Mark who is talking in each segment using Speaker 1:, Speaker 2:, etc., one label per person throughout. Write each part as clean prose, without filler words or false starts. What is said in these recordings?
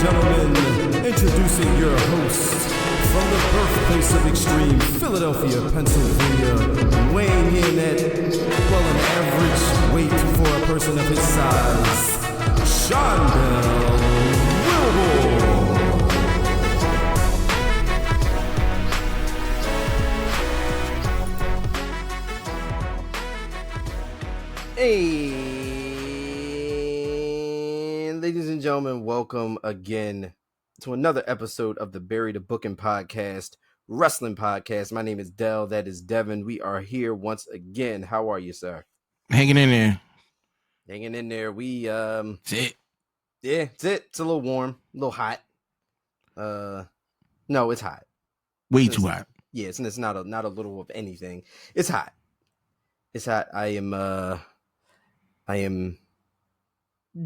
Speaker 1: gentlemen, introducing your host from the birthplace of extreme, Philadelphia, Pennsylvania, weighing in at, well, an average weight for a person of his size, Shondell Wilbur.
Speaker 2: Hey, ladies and gentlemen, welcome again to another episode of the Bury the Booking Podcast, Wrestling Podcast. My name is Dell. That is Devin. We are here once again. How are you, sir?
Speaker 3: Hanging in there.
Speaker 2: Hanging in there. We
Speaker 3: That's it.
Speaker 2: Yeah, it's it. It's a little warm, a little hot. No, it's hot.
Speaker 3: Way too hot.
Speaker 2: Yes, and it's not a little of anything. It's hot. It's hot. I am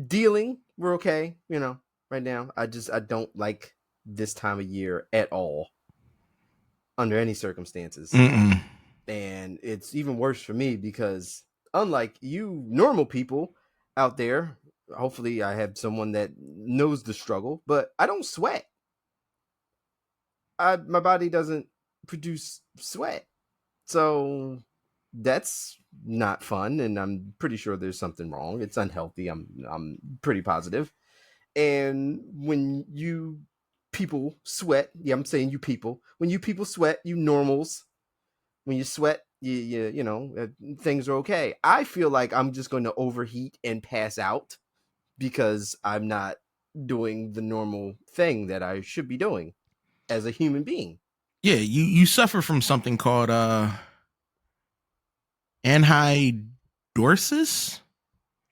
Speaker 2: dealing. We're okay, right now. I don't like this time of year at all, under any circumstances.
Speaker 3: Mm-mm.
Speaker 2: And it's even worse for me because, unlike you normal people out there, hopefully I have someone that knows the struggle, but I don't sweat. My body doesn't produce sweat. So that's not fun, and I'm pretty sure there's something wrong. It's unhealthy. I'm pretty positive. And when you people sweat, I'm saying you people, when you people sweat, you normals, when you sweat, things are okay. I feel like I'm just going to overheat and pass out because I'm not doing the normal thing that I should be doing as a human being.
Speaker 3: Yeah, you suffer from something called anhydrosis.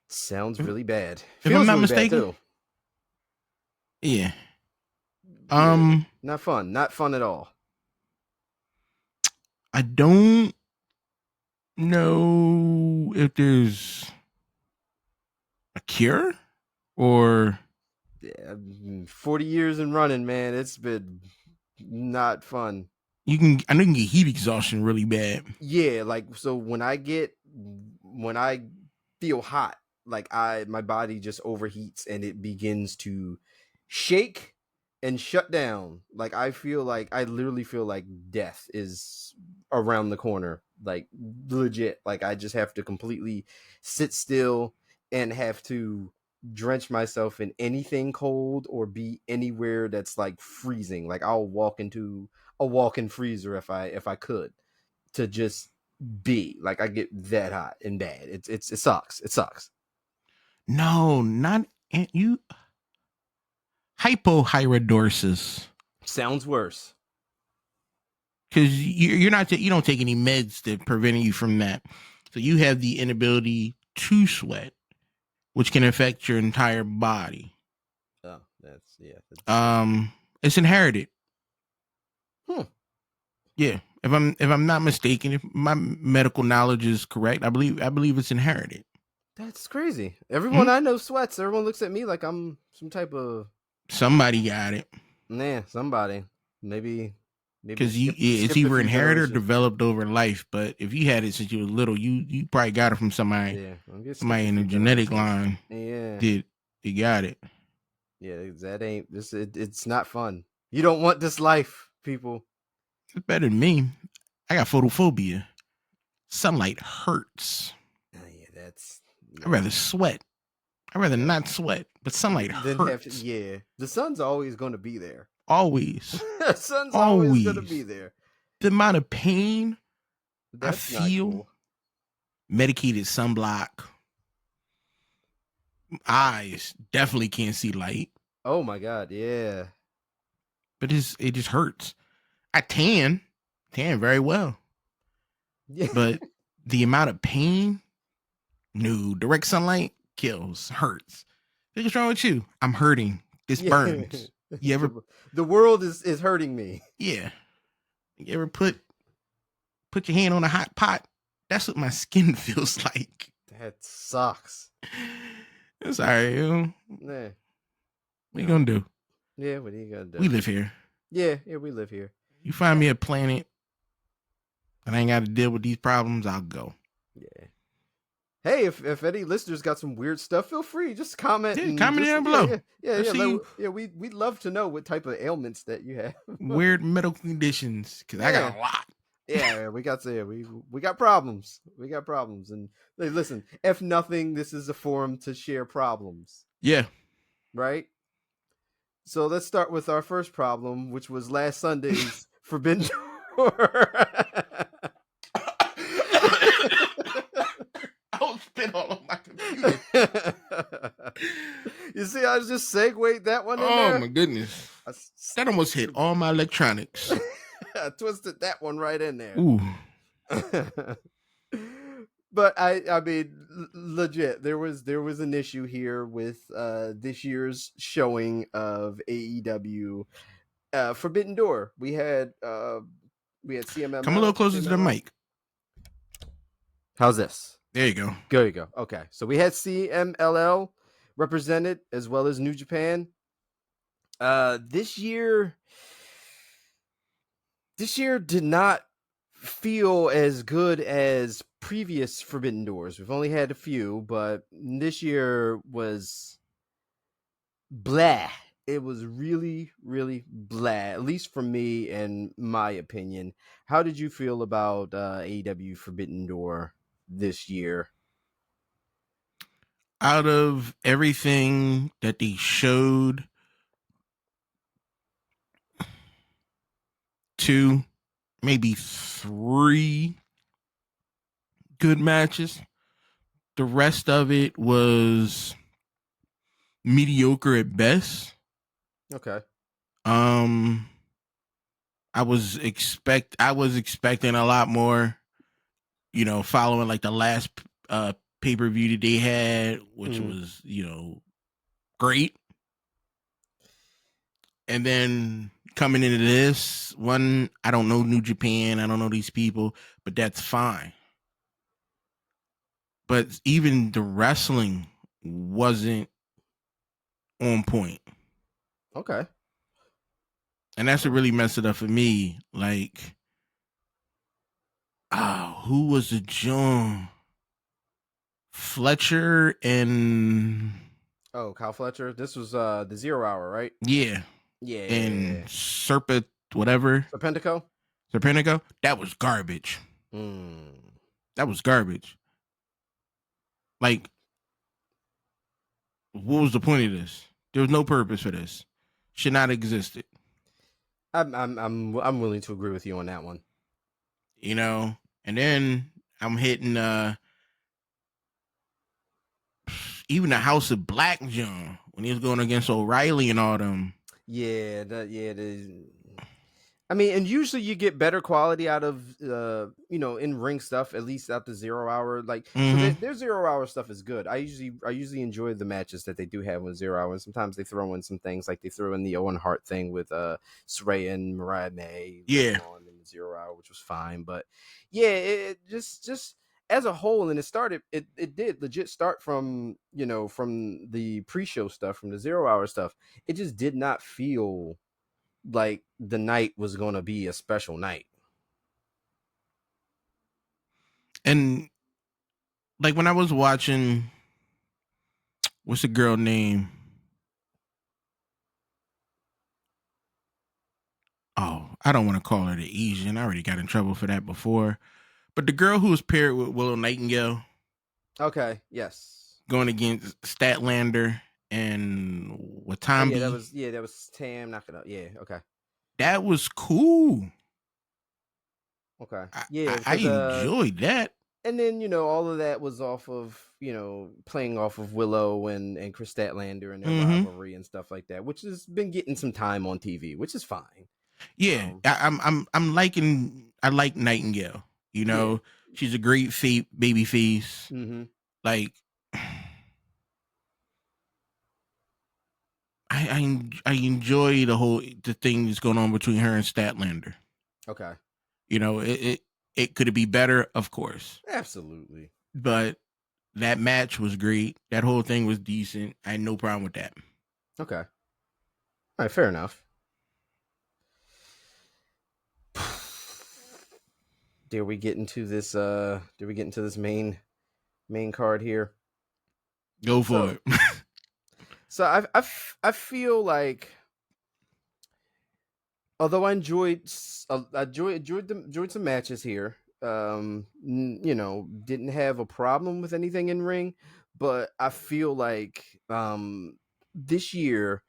Speaker 2: Sounds really bad.
Speaker 3: If I'm not
Speaker 2: really
Speaker 3: mistaken.
Speaker 2: too.
Speaker 3: Yeah.
Speaker 2: Not fun at all.
Speaker 3: I don't know if there's a cure or
Speaker 2: 40 years and running, man. It's been not fun.
Speaker 3: I know you can get heat exhaustion really bad.
Speaker 2: Yeah, so when I feel hot, my body just overheats and it begins to shake and shut down. I literally feel like death is around the corner. Legit. I just have to completely sit still and have to drench myself in anything cold or be anywhere that's freezing. I'll walk into a walk-in freezer if I could, to just be I get that hot and bad. It sucks.
Speaker 3: No, not you. Hypohydrosis.
Speaker 2: Sounds worse.
Speaker 3: Because you don't take any meds to prevent you from that. So you have the inability to sweat, which can affect your entire body.
Speaker 2: Oh, that's
Speaker 3: it's inherited.
Speaker 2: Yeah.
Speaker 3: If I'm not mistaken, if my medical knowledge is correct, I believe it's inherited.
Speaker 2: That's crazy. Everyone I know sweats. Everyone looks at me like I'm some type of...
Speaker 3: Somebody got it.
Speaker 2: Nah, somebody. Maybe
Speaker 3: because it's either inherited or developed over life. But if you had it since you were little, you probably got it from somebody.
Speaker 2: Yeah,
Speaker 3: somebody in the genetic line.
Speaker 2: Yeah,
Speaker 3: you got it.
Speaker 2: Yeah, that ain't this. It's not fun. You don't want this life, people.
Speaker 3: It's better than me. I got photophobia. Sunlight hurts.
Speaker 2: Yeah, that's.
Speaker 3: I'd rather sweat. I'd rather not sweat, but sunlight hurts.
Speaker 2: The sun's always going to be there.
Speaker 3: Always.
Speaker 2: The sun's always going to be there.
Speaker 3: The amount of pain
Speaker 2: that's
Speaker 3: I feel,
Speaker 2: cool.
Speaker 3: Medicated sunblock. Eyes definitely can't see light.
Speaker 2: Oh my God, yeah.
Speaker 3: But it just hurts. I tan very well.
Speaker 2: Yeah.
Speaker 3: But the amount of pain, no, direct sunlight kills, hurts. What's wrong with you? I'm hurting. This burns. You ever?
Speaker 2: The world is hurting me.
Speaker 3: Yeah. You ever put your hand on a hot pot? That's what my skin feels like.
Speaker 2: That sucks.
Speaker 3: It's all right,
Speaker 2: Nah.
Speaker 3: What you gonna do?
Speaker 2: Yeah, what are you gonna do?
Speaker 3: We live here.
Speaker 2: Yeah, we live here.
Speaker 3: You find me a planet and I ain't got to deal with these problems, I'll go.
Speaker 2: Yeah. Hey, if any listeners got some weird stuff, feel free, just comment.
Speaker 3: Yeah,
Speaker 2: And
Speaker 3: comment
Speaker 2: just,
Speaker 3: down below. Let's see
Speaker 2: we'd love to know what type of ailments that you have.
Speaker 3: weird medical conditions, because I got a lot.
Speaker 2: Yeah, we got problems. We got problems, and hey, listen, if nothing, this is a forum to share problems,
Speaker 3: Yeah.
Speaker 2: right? So let's start with our first problem, which was last Sunday's Forbidden Door.
Speaker 3: I don't spit all on my computer.
Speaker 2: You see, I just segued that one in
Speaker 3: Oh
Speaker 2: there.
Speaker 3: my goodness. That almost hit all my electronics.
Speaker 2: I twisted that one right in there.
Speaker 3: Ooh.
Speaker 2: But I mean, legit, there was an issue here with this year's showing of AEW Forbidden Door. We had CMML.
Speaker 3: Come a little closer to the mic.
Speaker 2: How's this?
Speaker 3: There you go.
Speaker 2: There you go. Okay, so we had CMLL represented as well as New Japan. This year did not feel as good as previous Forbidden Doors. We've only had a few, but this year was blah. It was really, really blah, at least for me, in my opinion. How did you feel about AEW Forbidden Door this year?
Speaker 3: Out of everything that they showed, 2, maybe 3 good matches. The rest of it was mediocre at best.
Speaker 2: Okay.
Speaker 3: I was expecting a lot more, following like the last pay-per-view that they had, which was, great. And then coming into this one, I don't know New Japan, I don't know these people, but that's fine. But even the wrestling wasn't on point.
Speaker 2: Okay.
Speaker 3: And that's what really messed it up for me. Like, who was the John? Fletcher and...
Speaker 2: Oh, Kyle Fletcher. This was the 0 Hour, right?
Speaker 3: Yeah.
Speaker 2: Yeah.
Speaker 3: And Serpent, whatever.
Speaker 2: Serpentico?
Speaker 3: That was garbage.
Speaker 2: Mm.
Speaker 3: That was garbage. Like, what was the point of this? There was no purpose for this. Should not have existed.
Speaker 2: I'm willing to agree with you on that one.
Speaker 3: And then I'm hitting even the House of Black John when he was going against O'Reilly and all them.
Speaker 2: Yeah, I mean, and usually you get better quality out of in ring stuff, at least out the 0 Hour. Like, so their 0 Hour stuff is good. I usually enjoy the matches that they do have with 0 Hour. And sometimes they throw in some things, like they threw in the Owen Hart thing with Saraya and Mariah May.
Speaker 3: Yeah,
Speaker 2: on in the 0 Hour, which was fine. But yeah, it just as a whole, and it did legit start from from the pre-show stuff, from the 0 Hour stuff. It just did not feel like the night was going to be a special night.
Speaker 3: And like when I was watching, what's the girl name? Oh, I don't want to call her the Asian. I already got in trouble for that before. But the girl who was paired with Willow Nightingale.
Speaker 2: Okay, yes.
Speaker 3: Going against Statlander and Watanabe.
Speaker 2: That was Tam. Knock it out. Yeah, okay.
Speaker 3: That was cool.
Speaker 2: Okay.
Speaker 3: I enjoyed that.
Speaker 2: And then, all of that was off of, playing off of Willow and Chris Statlander and their rivalry and stuff like that, which has been getting some time on TV, which is fine.
Speaker 3: Yeah, I like Nightingale. She's a great baby face.
Speaker 2: Mm-hmm.
Speaker 3: Like, I enjoy the thing that's going on between her and Statlander.
Speaker 2: Okay.
Speaker 3: It could be better, of course.
Speaker 2: Absolutely.
Speaker 3: But that match was great. That whole thing was decent. I had no problem with that.
Speaker 2: Okay. All right, fair enough. Did we get into this main main card here.
Speaker 3: Go for it.
Speaker 2: So I feel like, although I enjoyed some matches here, didn't have a problem with anything in ring, but I feel like this year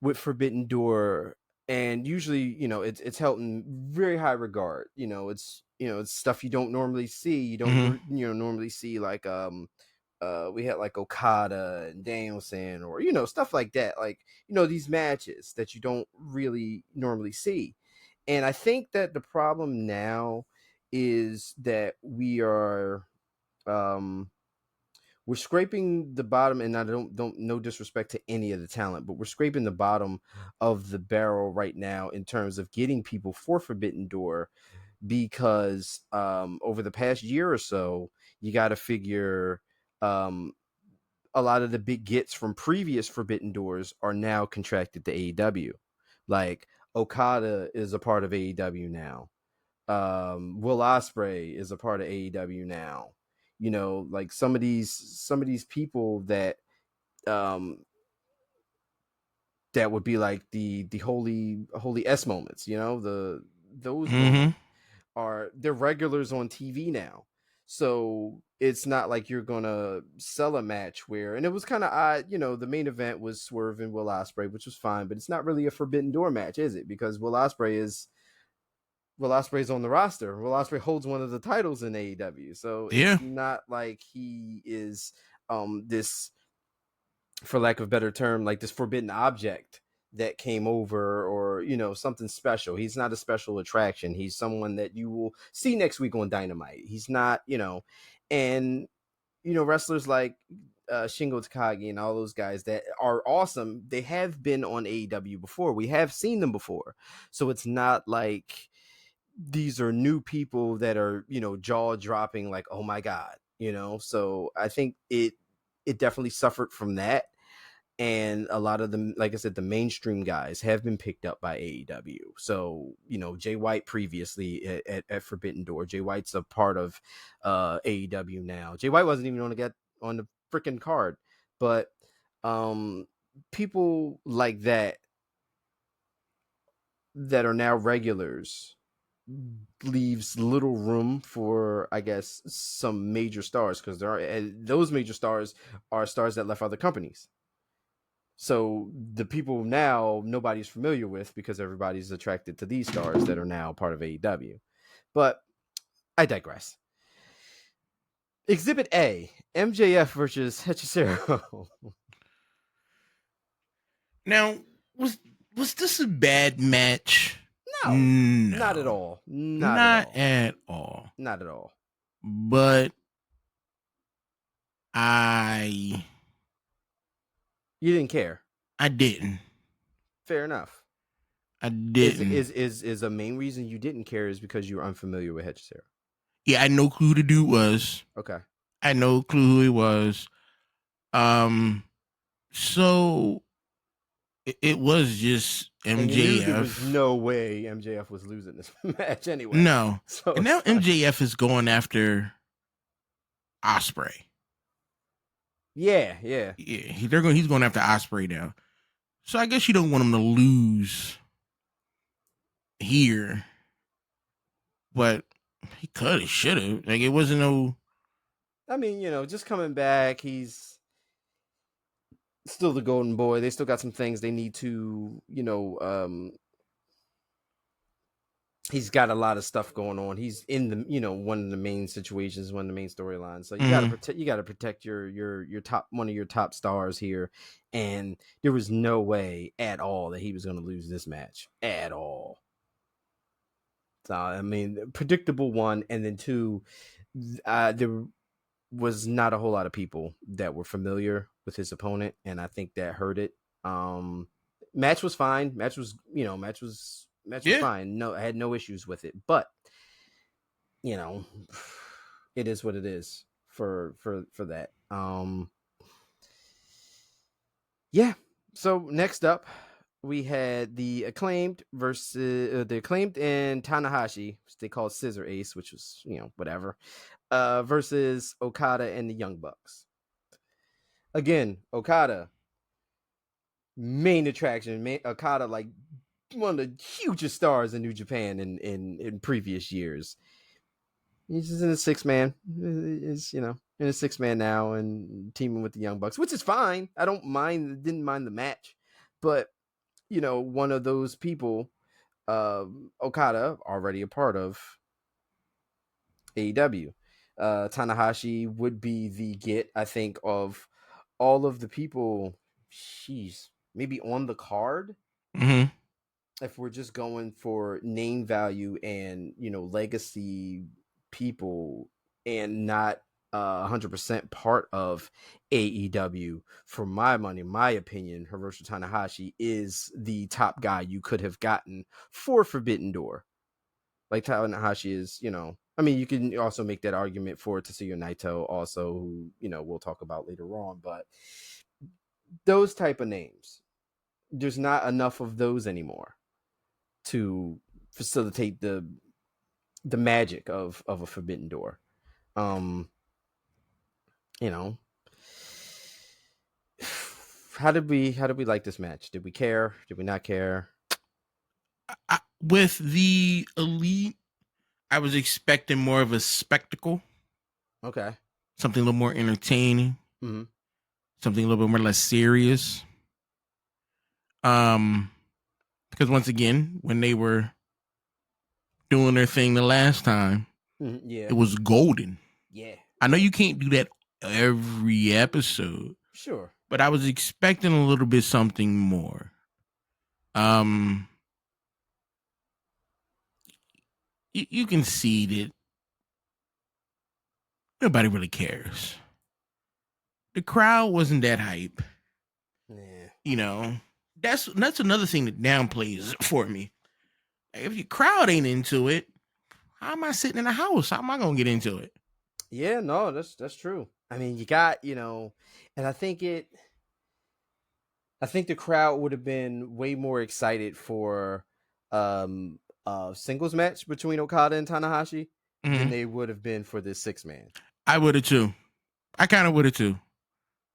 Speaker 2: with Forbidden Door, and usually, it's held in very high regard. It's stuff you don't normally see. You don't normally see, like we had like Okada and Danielson, or stuff like that, like these matches that you don't really normally see. And I think that the problem now is that we're scraping the bottom, and I don't no disrespect to any of the talent, but we're scraping the bottom of the barrel right now in terms of getting people for Forbidden Door, because over the past year or so, you got to figure a lot of the big gets from previous Forbidden Doors are now contracted to AEW. Like Okada is a part of AEW now. Will Ospreay is a part of AEW now. Like some of these people that that would be like the holy S moments. Those moments they're regulars on TV now. So it's not like you're gonna sell a match where, and it was kind of odd, the main event was Swerve and Will Ospreay, which was fine, but it's not really a Forbidden Door match, is it? Because Will Ospreay's on the roster. Will Ospreay holds one of the titles in AEW, so it's not like he is this, for lack of a better term, like this forbidden object that came over, or something special. He's not a special attraction. He's someone that you will see next week on Dynamite. He's not, and wrestlers like Shingo Takagi and all those guys that are awesome, they have been on AEW before. We have seen them before. So it's not like these are new people that are, jaw dropping, like, oh my God, so I think it definitely suffered from that. And a lot of them, like I said, the mainstream guys have been picked up by AEW. So, Jay White previously at Forbidden Door. Jay White's a part of AEW now. Jay White wasn't even going to get on the freaking card. But people like that are now regulars leaves little room for, I guess, some major stars, because those major stars are stars that left other companies. So the people now nobody's familiar with, because everybody's attracted to these stars that are now part of AEW. But I digress. Exhibit A, MJF versus Hechicero.
Speaker 3: Now, was this a bad match?
Speaker 2: No, not at all. Not
Speaker 3: at all.
Speaker 2: Not at all.
Speaker 3: But
Speaker 2: you didn't care.
Speaker 3: I didn't.
Speaker 2: Fair enough.
Speaker 3: I didn't.
Speaker 2: Is a main reason you didn't care is because you were unfamiliar with Hechicero?
Speaker 3: Yeah, I had no clue who the dude was.
Speaker 2: Okay.
Speaker 3: I had no clue who he was. So it was just MJF.
Speaker 2: And you knew there was no way MJF was losing this match anyway.
Speaker 3: No. So and now MJF is going after Ospreay.
Speaker 2: Yeah.
Speaker 3: He's going after Ospreay now. So I guess you don't want him to lose here, but he could have, should have. Like, it wasn't no.
Speaker 2: I mean, just coming back, he's still the golden boy. They still got some things they need to, he's got a lot of stuff going on. He's in the, one of the main situations, one of the main storylines. So you gotta protect your top, one of your top stars here. And there was no way at all that he was going to lose this match at all. So, I mean, predictable one. And then two, there was not a whole lot of people that were familiar with his opponent. And I think that hurt it. Match was fine. Match was fine. No, I had no issues with it, but it is what it is for that. Yeah. So next up, we had the Acclaimed versus the Acclaimed and Tanahashi, which they called Scissor Ace, which was, whatever, versus Okada and the Young Bucks. Again, Okada, main attraction. Okada, like one of the hugest stars in New Japan in previous years. He's just in a 6-man. Is in a 6-man now and teaming with the Young Bucks, which is fine. I don't mind. Didn't mind the match, but one of those people, Okada, already a part of AEW. Tanahashi would be the get, I think, of all of the people. Jeez, maybe on the card.
Speaker 3: Mm-hmm.
Speaker 2: If we're just going for name value and legacy people and not 100% part of AEW, for my money, my opinion, Hiroshi Tanahashi is the top guy you could have gotten for Forbidden Door. Like Tanahashi is, I mean, you can also make that argument for Tetsuya Naito also, who, we'll talk about later on, but those type of names, there's not enough of those anymore to facilitate the magic of a Forbidden Door. How did we like this match? Did we care? Did we not care?
Speaker 3: With the Elite, I was expecting more of a spectacle.
Speaker 2: Okay.
Speaker 3: Something a little more entertaining.
Speaker 2: Mm-hmm.
Speaker 3: Something a little bit more less serious. Because once again, when they were doing their thing the last time, it was golden.
Speaker 2: Yeah.
Speaker 3: I know you can't do that every episode.
Speaker 2: Sure.
Speaker 3: But I was expecting a little bit something more. You can see that nobody really cares. The crowd wasn't that hype.
Speaker 2: Yeah.
Speaker 3: That's another thing that downplays for me. If your crowd ain't into it, how am I sitting in the house? How am I gonna get into it?
Speaker 2: Yeah, no, that's true. I mean, you got, and I think the crowd would have been way more excited for a singles match between Okada and Tanahashi than they would have been for this 6-man.
Speaker 3: I would have too. I kind of would have too.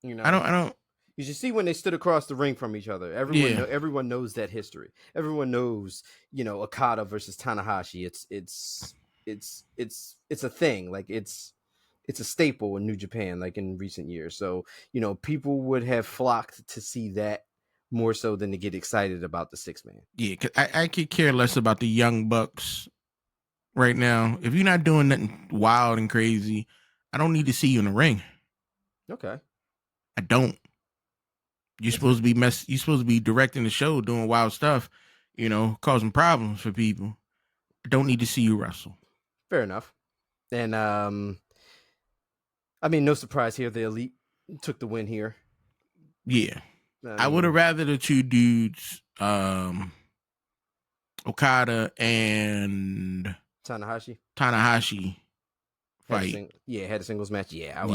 Speaker 3: I don't.
Speaker 2: You should see when they stood across the ring from each other. Everyone knows that history. Everyone knows, Okada versus Tanahashi. It's a thing. Like it's a staple in New Japan, like in recent years. So, people would have flocked to see that more so than to get excited about the 6-man.
Speaker 3: Yeah, cause I could care less about the Young Bucks right now. If you're not doing nothing wild and crazy, I don't need to see you in the ring.
Speaker 2: Okay.
Speaker 3: I don't. You're supposed to be directing the show, doing wild stuff, causing problems for people. I don't need to see you wrestle.
Speaker 2: Fair enough. And I mean, no surprise here. The Elite took the win here.
Speaker 3: Yeah. I would have rather the two dudes, Okada and
Speaker 2: Tanahashi
Speaker 3: fight.
Speaker 2: Had a singles match. Yeah, I would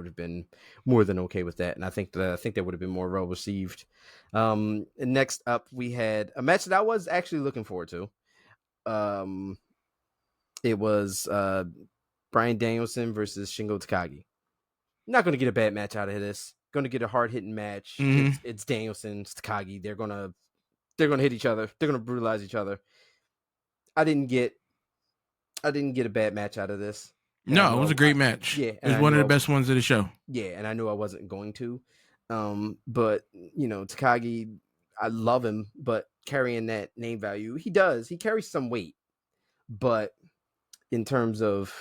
Speaker 2: have been more than okay with that, and I think that would have been more well received. Next up, we had a match that I was actually looking forward to. It was Bryan Danielson versus Shingo Takagi. Not going to get a bad match out of this. Going to get a hard hitting match.
Speaker 3: Mm-hmm.
Speaker 2: It's Danielson, it's Takagi. They're gonna hit each other. They're gonna brutalize each other. I didn't get a bad match out of this.
Speaker 3: No, it was a great match.
Speaker 2: Yeah,
Speaker 3: it was one of the best ones of the show.
Speaker 2: Yeah, and I knew I wasn't going to. But Takagi, I love him, but carrying that name value, he does. He carries some weight, but in terms of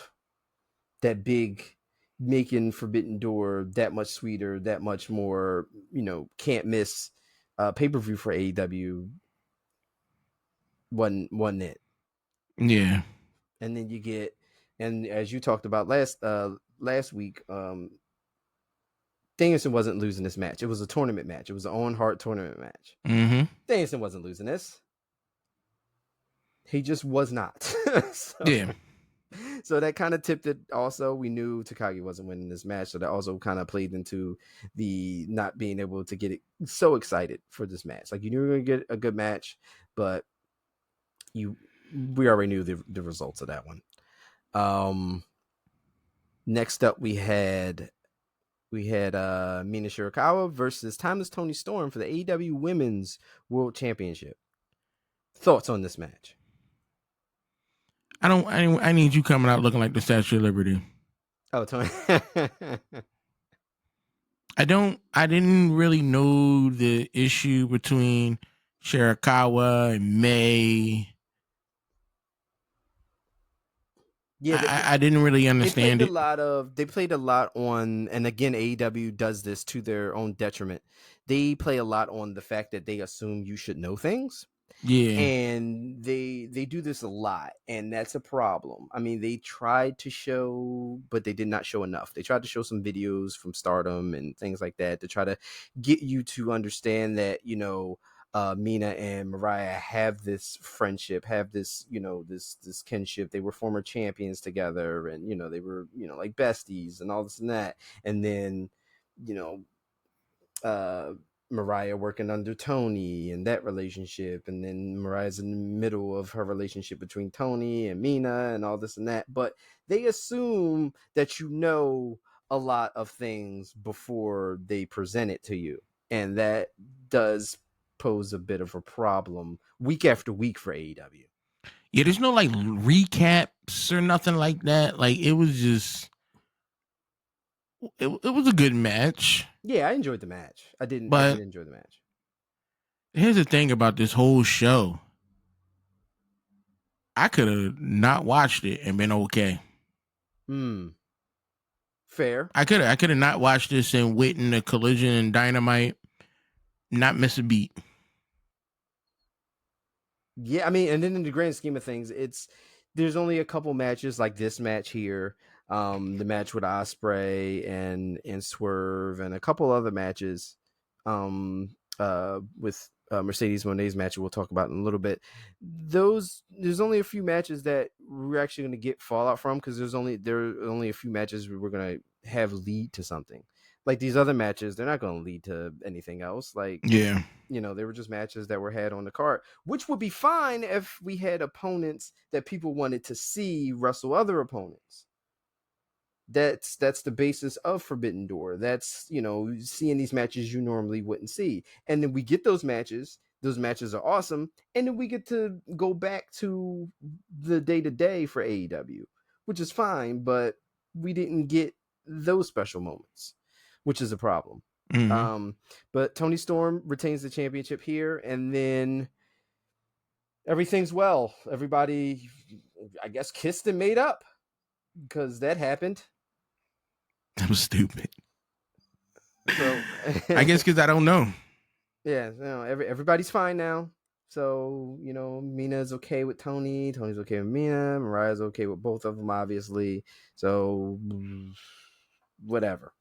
Speaker 2: that big, making Forbidden Door that much sweeter, that much more, can't miss pay-per-view for AEW wasn't it.
Speaker 3: Yeah.
Speaker 2: And then you get, and as you talked about last week, Danielson wasn't losing this match. It was a tournament match. It was an Owen Hart tournament match.
Speaker 3: Mm-hmm.
Speaker 2: Danielson wasn't losing this. He just was not.
Speaker 3: Yeah.
Speaker 2: So that kind of tipped it. Also, we knew Takagi wasn't winning this match, so that also kind of played into the not being able to get it so excited for this match. Like, you knew you were going to get a good match, but we already knew the results of that one. Next up, we had Mina Shirakawa versus Timeless Tony Storm for the AEW Women's World Championship. Thoughts on this match?
Speaker 3: I need you coming out looking like the Statue of Liberty.
Speaker 2: Oh, Tony.
Speaker 3: I didn't really know the issue between Shirakawa and May.
Speaker 2: Yeah,
Speaker 3: I didn't really understand it.
Speaker 2: They played a lot on, and again, AEW does this to their own detriment. They play a lot on the fact that they assume you should know things.
Speaker 3: Yeah.
Speaker 2: And they do this a lot, and that's a problem. I mean, they tried to show, but they did not show enough. They tried to show some videos from Stardom and things like that to try to get you to understand that, Mina and Mariah have this friendship, have this, this kinship. They were former champions together, and they were, like besties and all this and that. And then, Mariah working under Tony and that relationship, and then Mariah's in the middle of her relationship between Tony and Mina and all this and that. But they assume that you know a lot of things before they present it to you, and that does pose a bit of a problem week after week for AEW.
Speaker 3: Yeah, there's no like recaps or nothing like that. Like it was just it was a good match.
Speaker 2: Yeah, I enjoyed the match. I did enjoy the match.
Speaker 3: Here's the thing about this whole show. I could have not watched it and been okay.
Speaker 2: Fair.
Speaker 3: I could have not watched this and waiting the Collision and Dynamite, not miss a beat.
Speaker 2: Yeah, I mean, and then in the grand scheme of things, there's only a couple matches like this match here, the match with Ospreay and Swerve, and a couple other matches, with Mercedes Moné's match we'll talk about in a little bit. There's only a few matches that we're actually going to get fallout from, because there are only a few matches we're going to have lead to something. Like these other matches, they're not going to lead to anything else. Like,
Speaker 3: yeah,
Speaker 2: they were just matches that were had on the card, which would be fine if we had opponents that people wanted to see wrestle other opponents. That's the basis of Forbidden Door. That's, seeing these matches you normally wouldn't see. And then we get those matches. Those matches are awesome. And then we get to go back to the day-to-day for AEW, which is fine, but we didn't get those special moments, which is a problem.
Speaker 3: Mm-hmm.
Speaker 2: But Tony Storm retains the championship here, and then everything's well. Everybody, I guess, kissed and made up, because that happened.
Speaker 3: That was stupid.
Speaker 2: So
Speaker 3: I guess because I don't know.
Speaker 2: Yeah, everybody's fine now. So, Mina's okay with Tony. Tony's okay with Mina. Mariah's okay with both of them, obviously. So, whatever.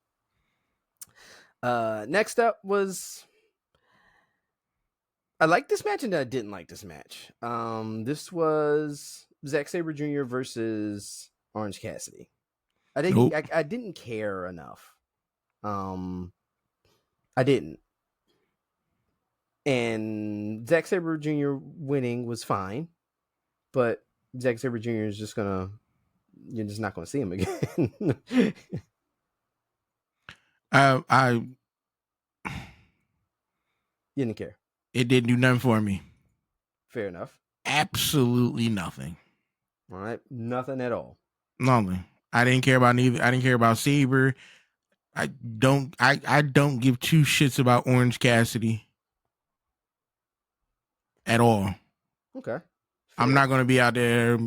Speaker 2: Next up was, I liked this match and I didn't like this match. This was Zack Sabre Jr. versus Orange Cassidy. I didn't care enough. I didn't. And Zack Sabre Jr. winning was fine, but Zack Sabre Jr. is you're just not gonna see him again.
Speaker 3: You
Speaker 2: didn't care.
Speaker 3: It didn't do nothing for me.
Speaker 2: Fair enough.
Speaker 3: Absolutely nothing.
Speaker 2: All right, nothing at all.
Speaker 3: Nothing. I didn't care about neither. I didn't care about Sabre. I don't give two shits about Orange Cassidy at all.
Speaker 2: Okay. Fair.
Speaker 3: I'm not going to be out there.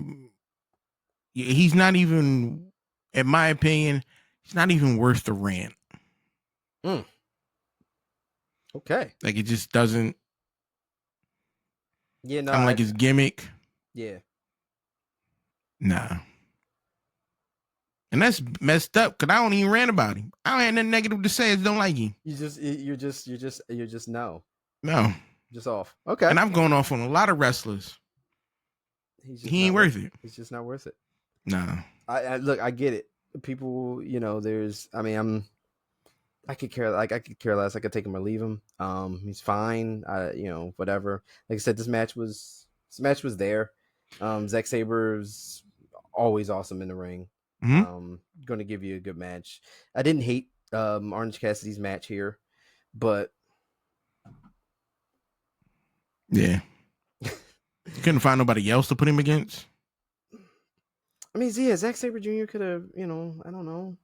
Speaker 3: He's not even, in my opinion, he's not even worth the rant.
Speaker 2: Okay.
Speaker 3: Like, it just doesn't.
Speaker 2: Yeah, no.
Speaker 3: I'm like his gimmick.
Speaker 2: Yeah.
Speaker 3: Nah. And that's messed up, because I don't even rant about him. I don't have nothing negative to say. I just don't like him.
Speaker 2: You're just no.
Speaker 3: No.
Speaker 2: Just off. Okay.
Speaker 3: And I'm going off on a lot of wrestlers. He ain't worth it.
Speaker 2: He's just not worth it.
Speaker 3: No.
Speaker 2: I look, I get it. People, I could care less. I could take him or leave him. He's fine. Whatever. Like I said, this match was there. Zack Sabre's always awesome in the ring. Going to give you a good match. I didn't hate Orange Cassidy's match here, but
Speaker 3: yeah, couldn't find nobody else to put him against.
Speaker 2: I mean, yeah, Zack Sabre Jr. could have, I don't know.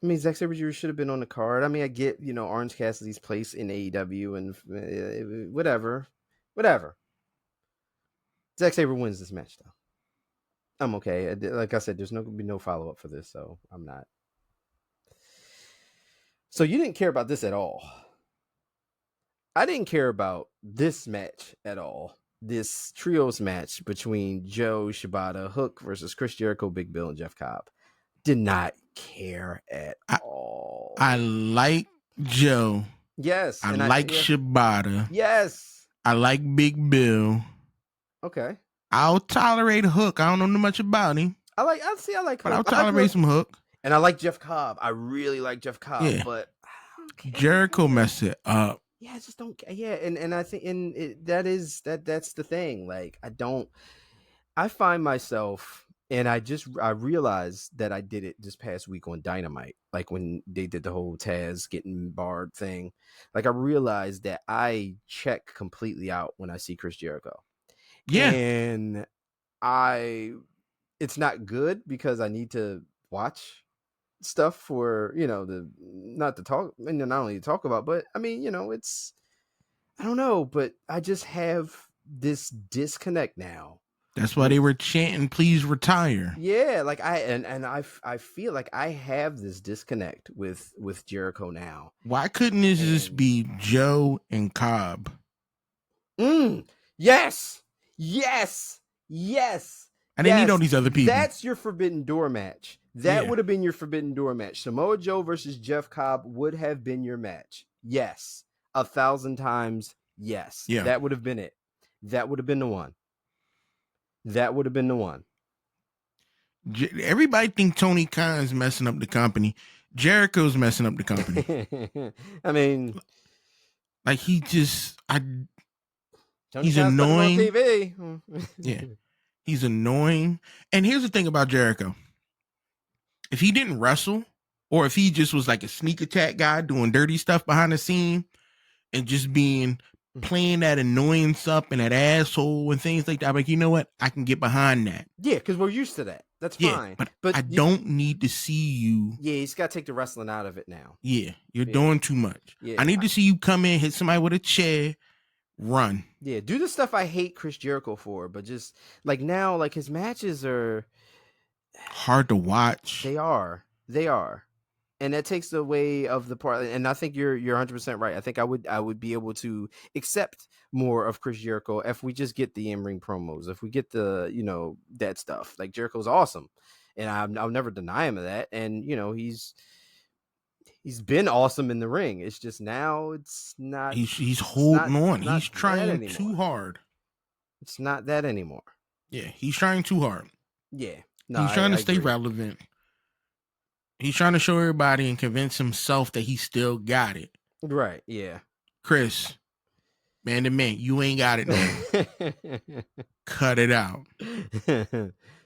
Speaker 2: I mean, Zack Sabre Jr. should have been on the card. I mean, I get, Orange Cassidy's place in AEW and whatever. Zack Sabre wins this match, though. I'm okay. Like I said, there's going to be no follow-up for this, so I'm not. So you didn't care about this at all. I didn't care about this match at all. This trios match between Joe, Shibata, Hook versus Chris Jericho, Big Bill, and Jeff Cobb. Did not care at all.
Speaker 3: I like Joe.
Speaker 2: Yes.
Speaker 3: I like Shibata.
Speaker 2: Yes.
Speaker 3: I like Big Bill.
Speaker 2: Okay.
Speaker 3: I'll tolerate Hook. I don't know much about him.
Speaker 2: I like Hook.
Speaker 3: But I'll tolerate some Hook.
Speaker 2: And I like Jeff Cobb. I really like Jeff Cobb, but
Speaker 3: Jericho messed it up.
Speaker 2: Yeah, I just don't. Yeah, and I think that's the thing. Like, I find myself, and I realized that I did it this past week on Dynamite, like when they did the whole Taz getting barred thing. Like, I realized that I check completely out when I see Chris Jericho.
Speaker 3: Yeah,
Speaker 2: and it's not good because I need to watch stuff for not only to talk about, but I mean, it's, I don't know, but I just have this disconnect now.
Speaker 3: That's why they were chanting, "Please retire."
Speaker 2: Yeah, like I feel like I have this disconnect with Jericho now.
Speaker 3: Why couldn't this just be Joe and Cobb?
Speaker 2: Yes.
Speaker 3: I didn't need all these other people.
Speaker 2: That's your Forbidden Door match. That would have been your Forbidden Door match. Samoa Joe versus Jeff Cobb would have been your match. Yes. 1,000 times yes.
Speaker 3: Yeah.
Speaker 2: That would have been it. That would have been the one.
Speaker 3: Everybody think Tony Khan's messing up the company. Jericho's messing up the company.
Speaker 2: I mean,
Speaker 3: like he's
Speaker 2: Khan's
Speaker 3: annoying.
Speaker 2: On TV.
Speaker 3: Yeah. He's annoying. And here's the thing about Jericho. If he didn't wrestle, or if he just was like a sneak attack guy doing dirty stuff behind the scene and just playing that annoyance up and that asshole and things like that, I'm like, you know what? I can get behind that.
Speaker 2: Yeah, because we're used to that. That's fine.
Speaker 3: But I don't need to see you.
Speaker 2: Yeah, he's got to take the wrestling out of it now.
Speaker 3: Yeah, you're doing too much.
Speaker 2: Yeah,
Speaker 3: I need to see you come in, hit somebody with a chair, run.
Speaker 2: Yeah, do the stuff I hate Chris Jericho for, but just like now, like his matches are
Speaker 3: hard to watch.
Speaker 2: They are, and that takes away of the part. And I think you're 100% right. I think I would be able to accept more of Chris Jericho if we just get the in-ring promos, if we get the that stuff. Like Jericho's awesome, and I'll never deny him of that. And he's been awesome in the ring. It's just now it's not.
Speaker 3: He's holding on. He's trying too hard.
Speaker 2: It's not that anymore.
Speaker 3: Yeah, he's trying too hard.
Speaker 2: Yeah,
Speaker 3: he's trying to stay relevant. He's trying to show everybody and convince himself that he still got it.
Speaker 2: Right. Yeah.
Speaker 3: Chris, man to man, you ain't got it no. Cut it out.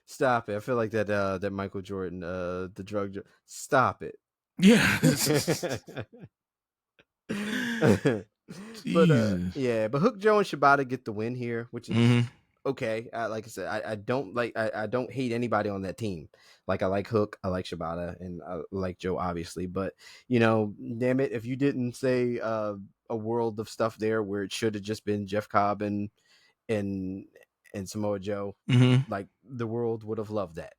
Speaker 2: Stop it. I feel like that Michael Jordan, the drug. Stop it.
Speaker 3: Yeah.
Speaker 2: But Hook, Joe, and Shibata get the win here, which is okay. Like I said, I don't hate anybody on that team. Like I like Hook, I like Shibata, and I like Joe, obviously. But damn it, if you didn't say a world of stuff there where it should have just been Jeff Cobb and Samoa Joe, like the world would have loved that.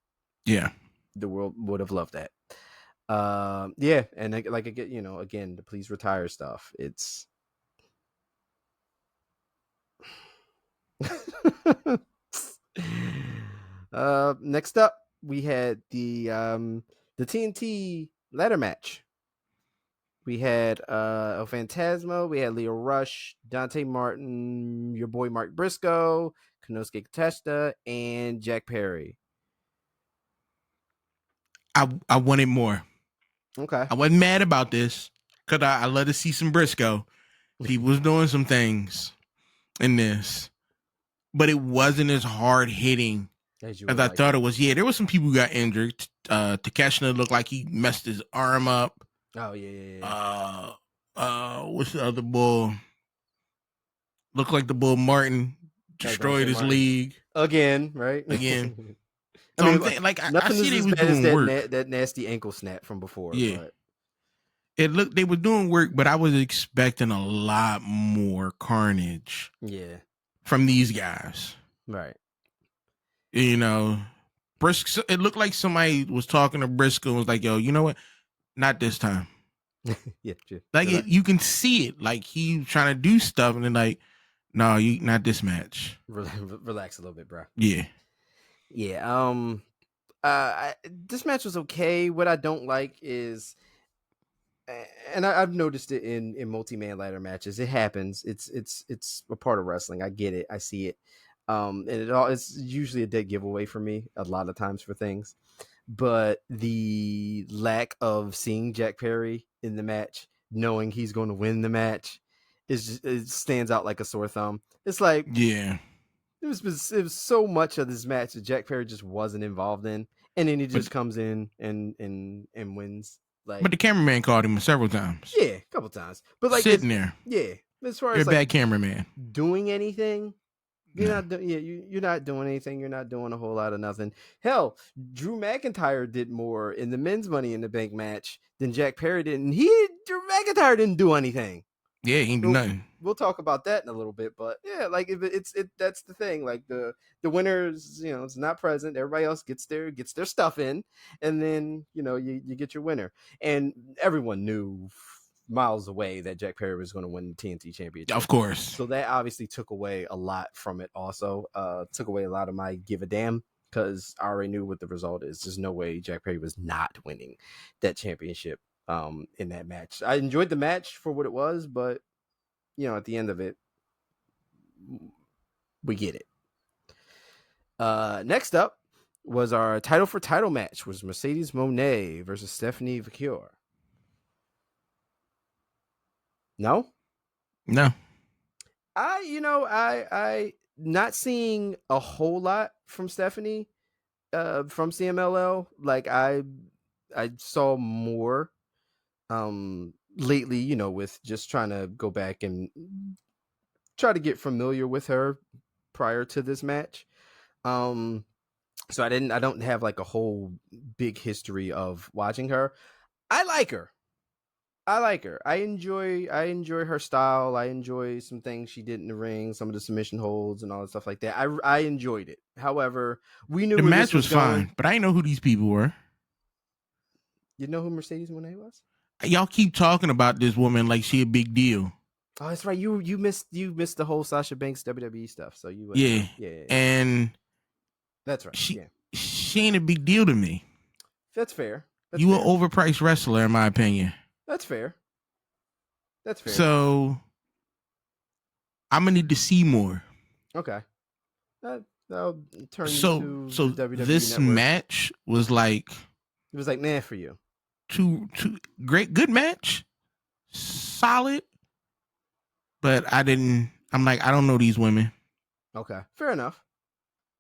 Speaker 3: Yeah,
Speaker 2: the world would have loved that. Yeah, and like again, the please retire stuff. It's next up we had the TNT ladder match. We had El Phantasmo, we had Leo Rush, Dante Martin, your boy Mark Briscoe, Konosuke Takeshita, and Jack Perry.
Speaker 3: I wanted more.
Speaker 2: Okay.
Speaker 3: I wasn't mad about this because I love to see some Briscoe. He was doing some things in this, but it wasn't as hard hitting
Speaker 2: As you
Speaker 3: As
Speaker 2: would
Speaker 3: I
Speaker 2: like.
Speaker 3: thought it was. Yeah, there was some people who got injured. Takeshita looked like he messed his arm up.
Speaker 2: Oh yeah.
Speaker 3: What's the other bull? Looked like the bull Martin destroyed his league
Speaker 2: again, right?
Speaker 3: again.
Speaker 2: I
Speaker 3: So
Speaker 2: mean,
Speaker 3: I'm thinking, like, I
Speaker 2: nothing
Speaker 3: see
Speaker 2: is
Speaker 3: they
Speaker 2: as
Speaker 3: was
Speaker 2: bad as
Speaker 3: doing work.
Speaker 2: that nasty ankle snap from before.
Speaker 3: Yeah.
Speaker 2: But
Speaker 3: They were doing work, but I was expecting a lot more carnage.
Speaker 2: Yeah.
Speaker 3: From these guys.
Speaker 2: Right.
Speaker 3: You know, Briscoe, it looked like somebody was talking to Briscoe and was like, yo, you know what? Not this time.
Speaker 2: Yeah. Sure.
Speaker 3: Like, you can see it. Like, he trying to do stuff, and then like, no, you not this match.
Speaker 2: Relax a little bit, bro.
Speaker 3: Yeah.
Speaker 2: Yeah. This match was okay. What I don't like is, and I've noticed it in multi-man ladder matches. It happens. It's a part of wrestling. I get it. I see it. And it's usually a dead giveaway for me a lot of times for things. But the lack of seeing Jack Perry in the match, knowing he's going to win the match, it stands out like a sore thumb. It's like,
Speaker 3: yeah,
Speaker 2: it was so much of this match that Jack Perry just wasn't involved in, and then he just comes in and wins. Like,
Speaker 3: but the cameraman called him several times.
Speaker 2: Yeah, a couple times. But like
Speaker 3: sitting there.
Speaker 2: Yeah, as far
Speaker 3: You're
Speaker 2: as
Speaker 3: a bad cameraman.
Speaker 2: Doing anything, you're
Speaker 3: No.
Speaker 2: not doing. Yeah, you're not doing anything. You're not doing a whole lot of nothing. Hell, Drew McIntyre did more in the men's Money in the Bank match than Jack Perry did, and Drew McIntyre didn't do anything.
Speaker 3: Yeah, he didn't do nothing.
Speaker 2: We'll talk about that in a little bit, but yeah, like that's the thing. Like the winners, it's not present. Everybody else gets their stuff in, and then you get your winner. And everyone knew miles away that Jack Perry was going to win the TNT championship.
Speaker 3: Of course.
Speaker 2: So that obviously took away a lot from it. Also, took away a lot of my give a damn, because I already knew what the result is. There's no way Jack Perry was not winning that championship in that match. I enjoyed the match for what it was, but at the end of it, we get it. Next up was our title for title match, was Mercedes Moné versus Stephanie Vaquer. No. I not seeing a whole lot from Stephanie from CMLL. Like I saw more lately, with just trying to go back and try to get familiar with her prior to this match. So I don't have like a whole big history of watching her. I like her. I enjoy her style. I enjoy some things she did in the ring, some of the submission holds and all that stuff like that. I enjoyed it. However, we knew
Speaker 3: the match was
Speaker 2: fine,
Speaker 3: but I didn't know who these people were.
Speaker 2: You know who Mercedes Moné was?
Speaker 3: Y'all keep talking about this woman like she a big deal.
Speaker 2: Oh, that's right. You missed the whole Sasha Banks WWE stuff. So you
Speaker 3: yeah. And
Speaker 2: that's right.
Speaker 3: She ain't a big deal to me.
Speaker 2: That's fair.
Speaker 3: An overpriced wrestler, in my opinion.
Speaker 2: That's fair.
Speaker 3: So I'm gonna need to see more.
Speaker 2: Okay. That'll turn
Speaker 3: so
Speaker 2: the WWE
Speaker 3: this
Speaker 2: network.
Speaker 3: match was like,
Speaker 2: it was like nah for you.
Speaker 3: Two good match, solid, but I'm like, I don't know these women.
Speaker 2: Okay, fair enough.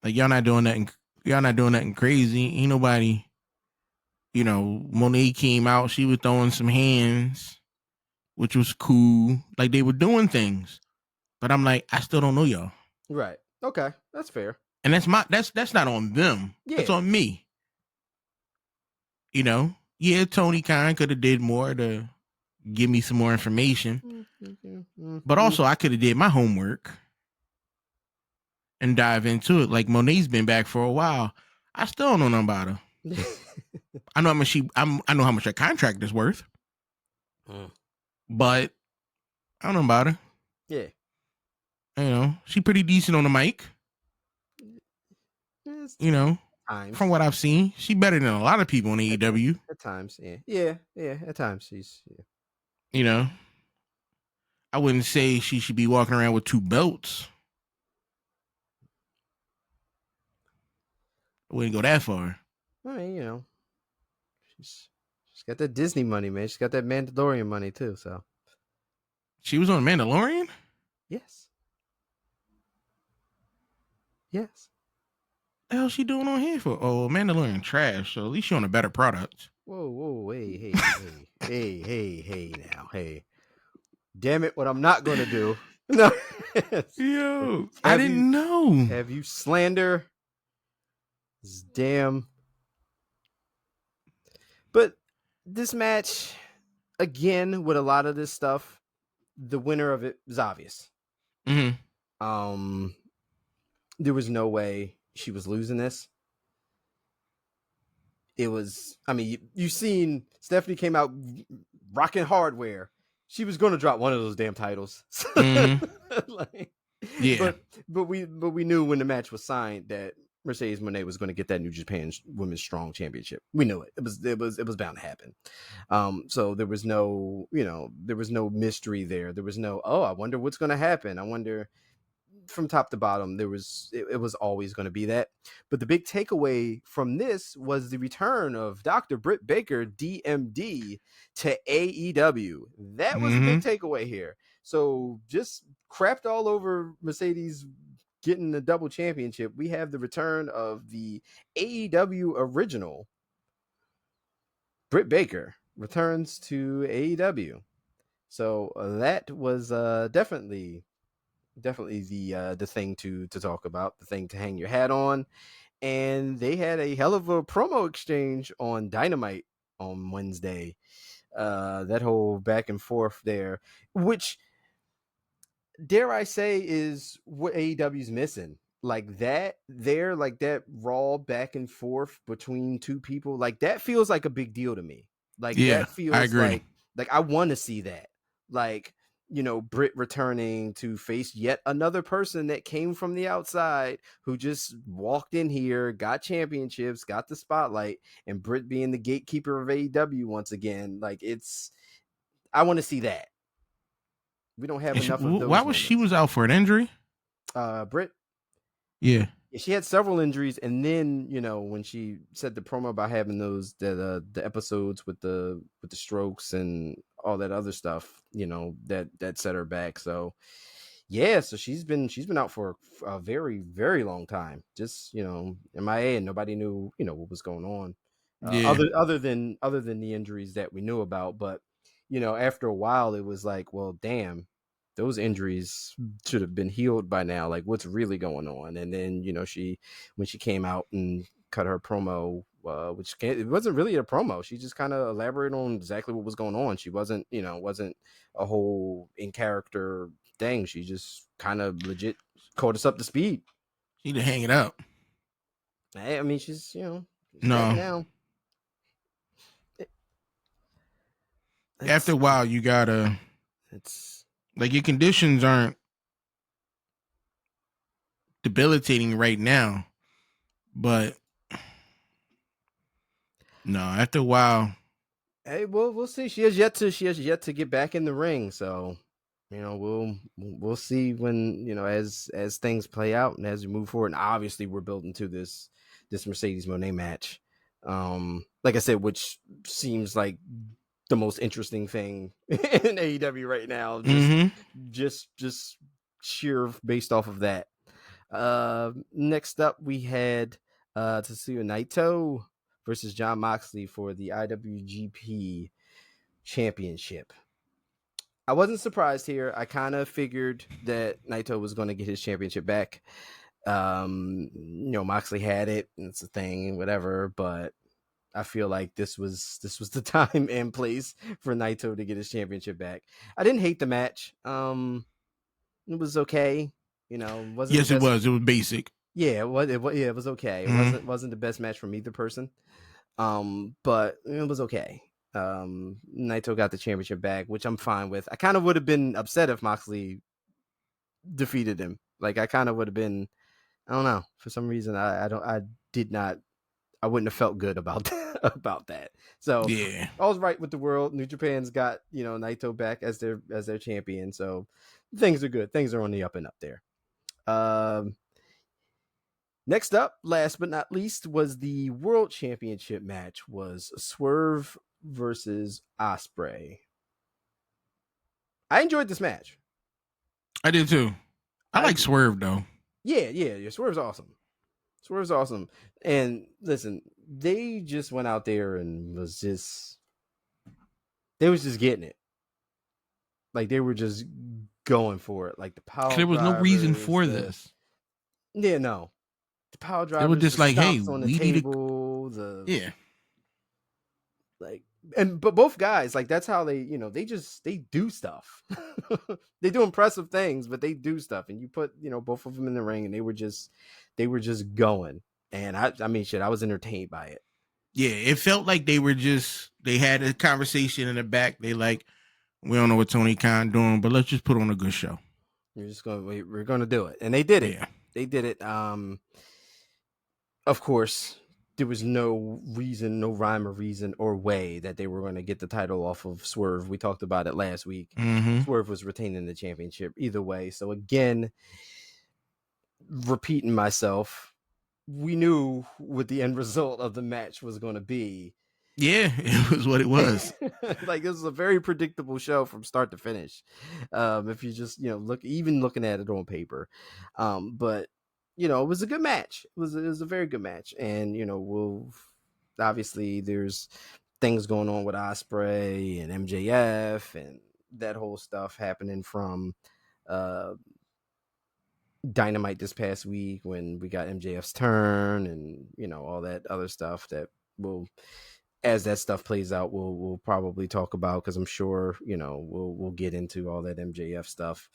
Speaker 3: Like, y'all not doing nothing crazy. Ain't nobody, Monet came out, she was throwing some hands, which was cool. Like, they were doing things, but I'm like, I still don't know y'all.
Speaker 2: Right. Okay, that's fair.
Speaker 3: And that's not on them.
Speaker 2: Yeah.
Speaker 3: That's on me. Yeah, Tony Khan could have did more to give me some more information. But also, I could have did my homework and dive into it. Like, Monet's been back for a while. I still don't know nothing about her. I know how much I know how much her contract is worth. But I don't know about her.
Speaker 2: Yeah.
Speaker 3: She pretty decent on the mic.
Speaker 2: Times.
Speaker 3: From what I've seen, she better than a lot of people in AEW.
Speaker 2: At times, yeah. At times, she's.
Speaker 3: I wouldn't say she should be walking around with 2 belts. I wouldn't go that far.
Speaker 2: I mean, she's got that Disney money, man. She's got that Mandalorian money too. So
Speaker 3: she was on Mandalorian.
Speaker 2: Yes.
Speaker 3: the hell she doing on here for? Oh, Mandalorian trash. So at least she on a better product.
Speaker 2: Whoa, hey, now, hey. Damn it, what I'm not going to do. No.
Speaker 3: Yo, I didn't know.
Speaker 2: Have you slander this damn. But this match, again, with a lot of this stuff, the winner of it is obvious.
Speaker 3: Mm-hmm.
Speaker 2: There was no way she was losing this. It was, I mean, you seen Stephanie came out rocking hardware. She was going to drop one of those damn titles.
Speaker 3: Mm-hmm.
Speaker 2: Like,
Speaker 3: Yeah.
Speaker 2: But we knew when the match was signed that Mercedes Moné was going to get that New Japan Women's Strong Championship. We knew it. It was bound to happen. So there was no, there was no mystery there. There was no, I wonder what's going to happen. I wonder. From top to bottom, it was always going to be that. But the big takeaway from this was the return of Dr. Britt Baker, DMD, to AEW. That was the big takeaway here. So just crapped all over Mercedes getting the double championship. We have the return of the AEW original. Britt Baker returns to AEW. So that was definitely the thing to talk about, the thing to hang your hat on. And they had a hell of a promo exchange on Dynamite on Wednesday. That whole back and forth there, which, dare I say, is what AEW's missing. Like that raw back and forth between two people, like that feels like a big deal to me. Like that feels,
Speaker 3: I agree.
Speaker 2: Like I want to see that. Like, Britt returning to face yet another person that came from the outside who just walked in here, got championships, got the spotlight, and Britt being the gatekeeper of AEW once again. Like I want to see that. We don't have enough of those.
Speaker 3: Why was she was out for an injury?
Speaker 2: Britt?
Speaker 3: Yeah.
Speaker 2: She had several injuries, and then when she said the promo about having those the episodes with the strokes and all that other stuff, that set her back. So yeah, so she's been out for a very, very long time. Just MIA, and nobody knew what was going on. Other than the injuries that we knew about. But after a while, it was like, well, damn, those injuries should have been healed by now. Like, what's really going on? And then when she came out and cut her promo, which it wasn't really a promo. She just kind of elaborated on exactly what was going on. She wasn't a whole in character thing. She just kind of legit caught us up to speed.
Speaker 3: She need to hang it up.
Speaker 2: I mean, she's
Speaker 3: no.
Speaker 2: Now.
Speaker 3: After a while, you gotta.
Speaker 2: It's
Speaker 3: like your conditions aren't debilitating right now, but no. After a while,
Speaker 2: hey, we'll see. She has yet to get back in the ring, so we'll see when as things play out and as we move forward. And obviously, we're building to this Mercedes Moné match. Like I said, which seems like the most interesting thing in AEW right now. Just sheer based off of that. Next up, we had Tetsuya Naito versus Jon Moxley for the IWGP Championship. I wasn't surprised here. I kind of figured that Naito was going to get his championship back. Moxley had it, and it's a thing, whatever, but I feel like this was the time and place for Naito to get his championship back. I didn't hate the match. It was okay. Wasn't
Speaker 3: yes, it was. It was basic.
Speaker 2: Yeah, it was okay. It wasn't the best match from either person. But it was okay. Naito got the championship back, which I'm fine with. I kind of would have been upset if Moxley defeated him. Like, I kind of would have been, I don't know, for some reason I wouldn't have felt good about that. So
Speaker 3: yeah,
Speaker 2: I was right with the world. New Japan's got Naito back as their champion, so things are good. Things are on the up and up there. Next up, last but not least, was the World Championship match. Was Swerve versus Ospreay. I enjoyed this match.
Speaker 3: I did too. I like Swerve though.
Speaker 2: Yeah. Swerve's awesome. Swerve's awesome. And listen, they just went out there and they was just getting it. Like they were just going for it. Like the power
Speaker 3: There was no reason
Speaker 2: drivers,
Speaker 3: for this.
Speaker 2: the power
Speaker 3: They were
Speaker 2: drivers, the
Speaker 3: just like, hey,
Speaker 2: stomps on the
Speaker 3: we need
Speaker 2: table,
Speaker 3: yeah.
Speaker 2: but both guys, like that's how they, they do stuff. They do impressive things, but they do stuff. And you put, both of them in the ring, and they were just going. And I mean, shit, I was entertained by it.
Speaker 3: Yeah, it felt like they had a conversation in the back. They like, we don't know what Tony Khan doing, but let's just put on a good show.
Speaker 2: We're going to do it. And they did it.
Speaker 3: Yeah.
Speaker 2: They did it. Of course, there was no reason, no rhyme or reason or way that they were going to get the title off of Swerve. We talked about it last week.
Speaker 3: Mm-hmm.
Speaker 2: Swerve was retaining the championship either way. So again, repeating myself, we knew what the end result of the match was going to be.
Speaker 3: Yeah, it was what it was.
Speaker 2: Like, this was a very predictable show from start to finish. If you just, looking at it on paper. But it was a good match. It was a very good match. And, obviously there's things going on with Ospreay and MJF and that whole stuff happening from Dynamite this past week when we got MJF's turn and, all that other stuff that as that stuff plays out, we'll probably talk about, because I'm sure, we'll get into all that MJF stuff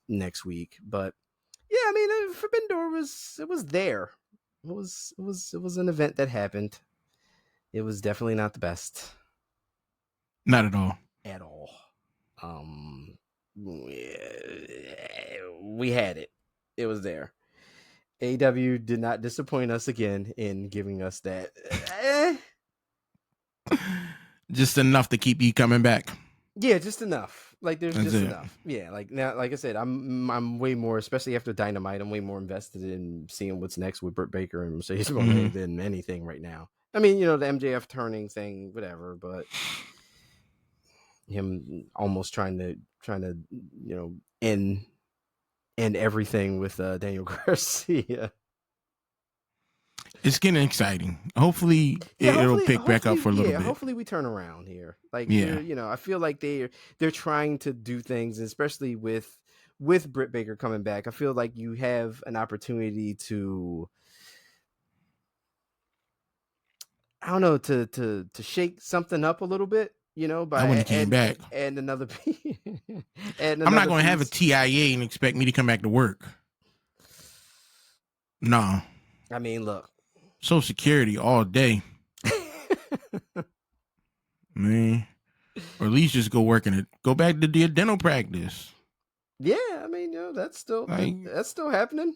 Speaker 2: next week. But yeah, I mean, Forbidden Door was there. It was an event that happened. It was definitely not the best.
Speaker 3: Not at all.
Speaker 2: At all. We had it. It was there. AEW did not disappoint us again in giving us that.
Speaker 3: Just enough to keep you coming back.
Speaker 2: Yeah, just enough. Like there's
Speaker 3: That's
Speaker 2: just
Speaker 3: it.
Speaker 2: enough. Yeah, like now, like I said, I'm way more, especially after Dynamite, I'm way more invested in seeing what's next with Britt Baker and Mercedes Moné than anything right now. I mean, the MJF turning thing, whatever, but him almost trying to end everything with Daniel Garcia.
Speaker 3: It's getting exciting. Hopefully, it'll pick back up for a little bit.
Speaker 2: Hopefully we turn around here. Like,
Speaker 3: yeah,
Speaker 2: I feel like they're trying to do things, especially with Britt Baker coming back. I feel like you have an opportunity to, I don't know, to shake something up a little bit. By
Speaker 3: when he came back,
Speaker 2: and another.
Speaker 3: I'm not going to have a TIA and expect me to come back to work. No.
Speaker 2: I mean, look.
Speaker 3: Social Security all day. Man. Or at least just go go back to the dental practice.
Speaker 2: Yeah, I mean, that's still happening.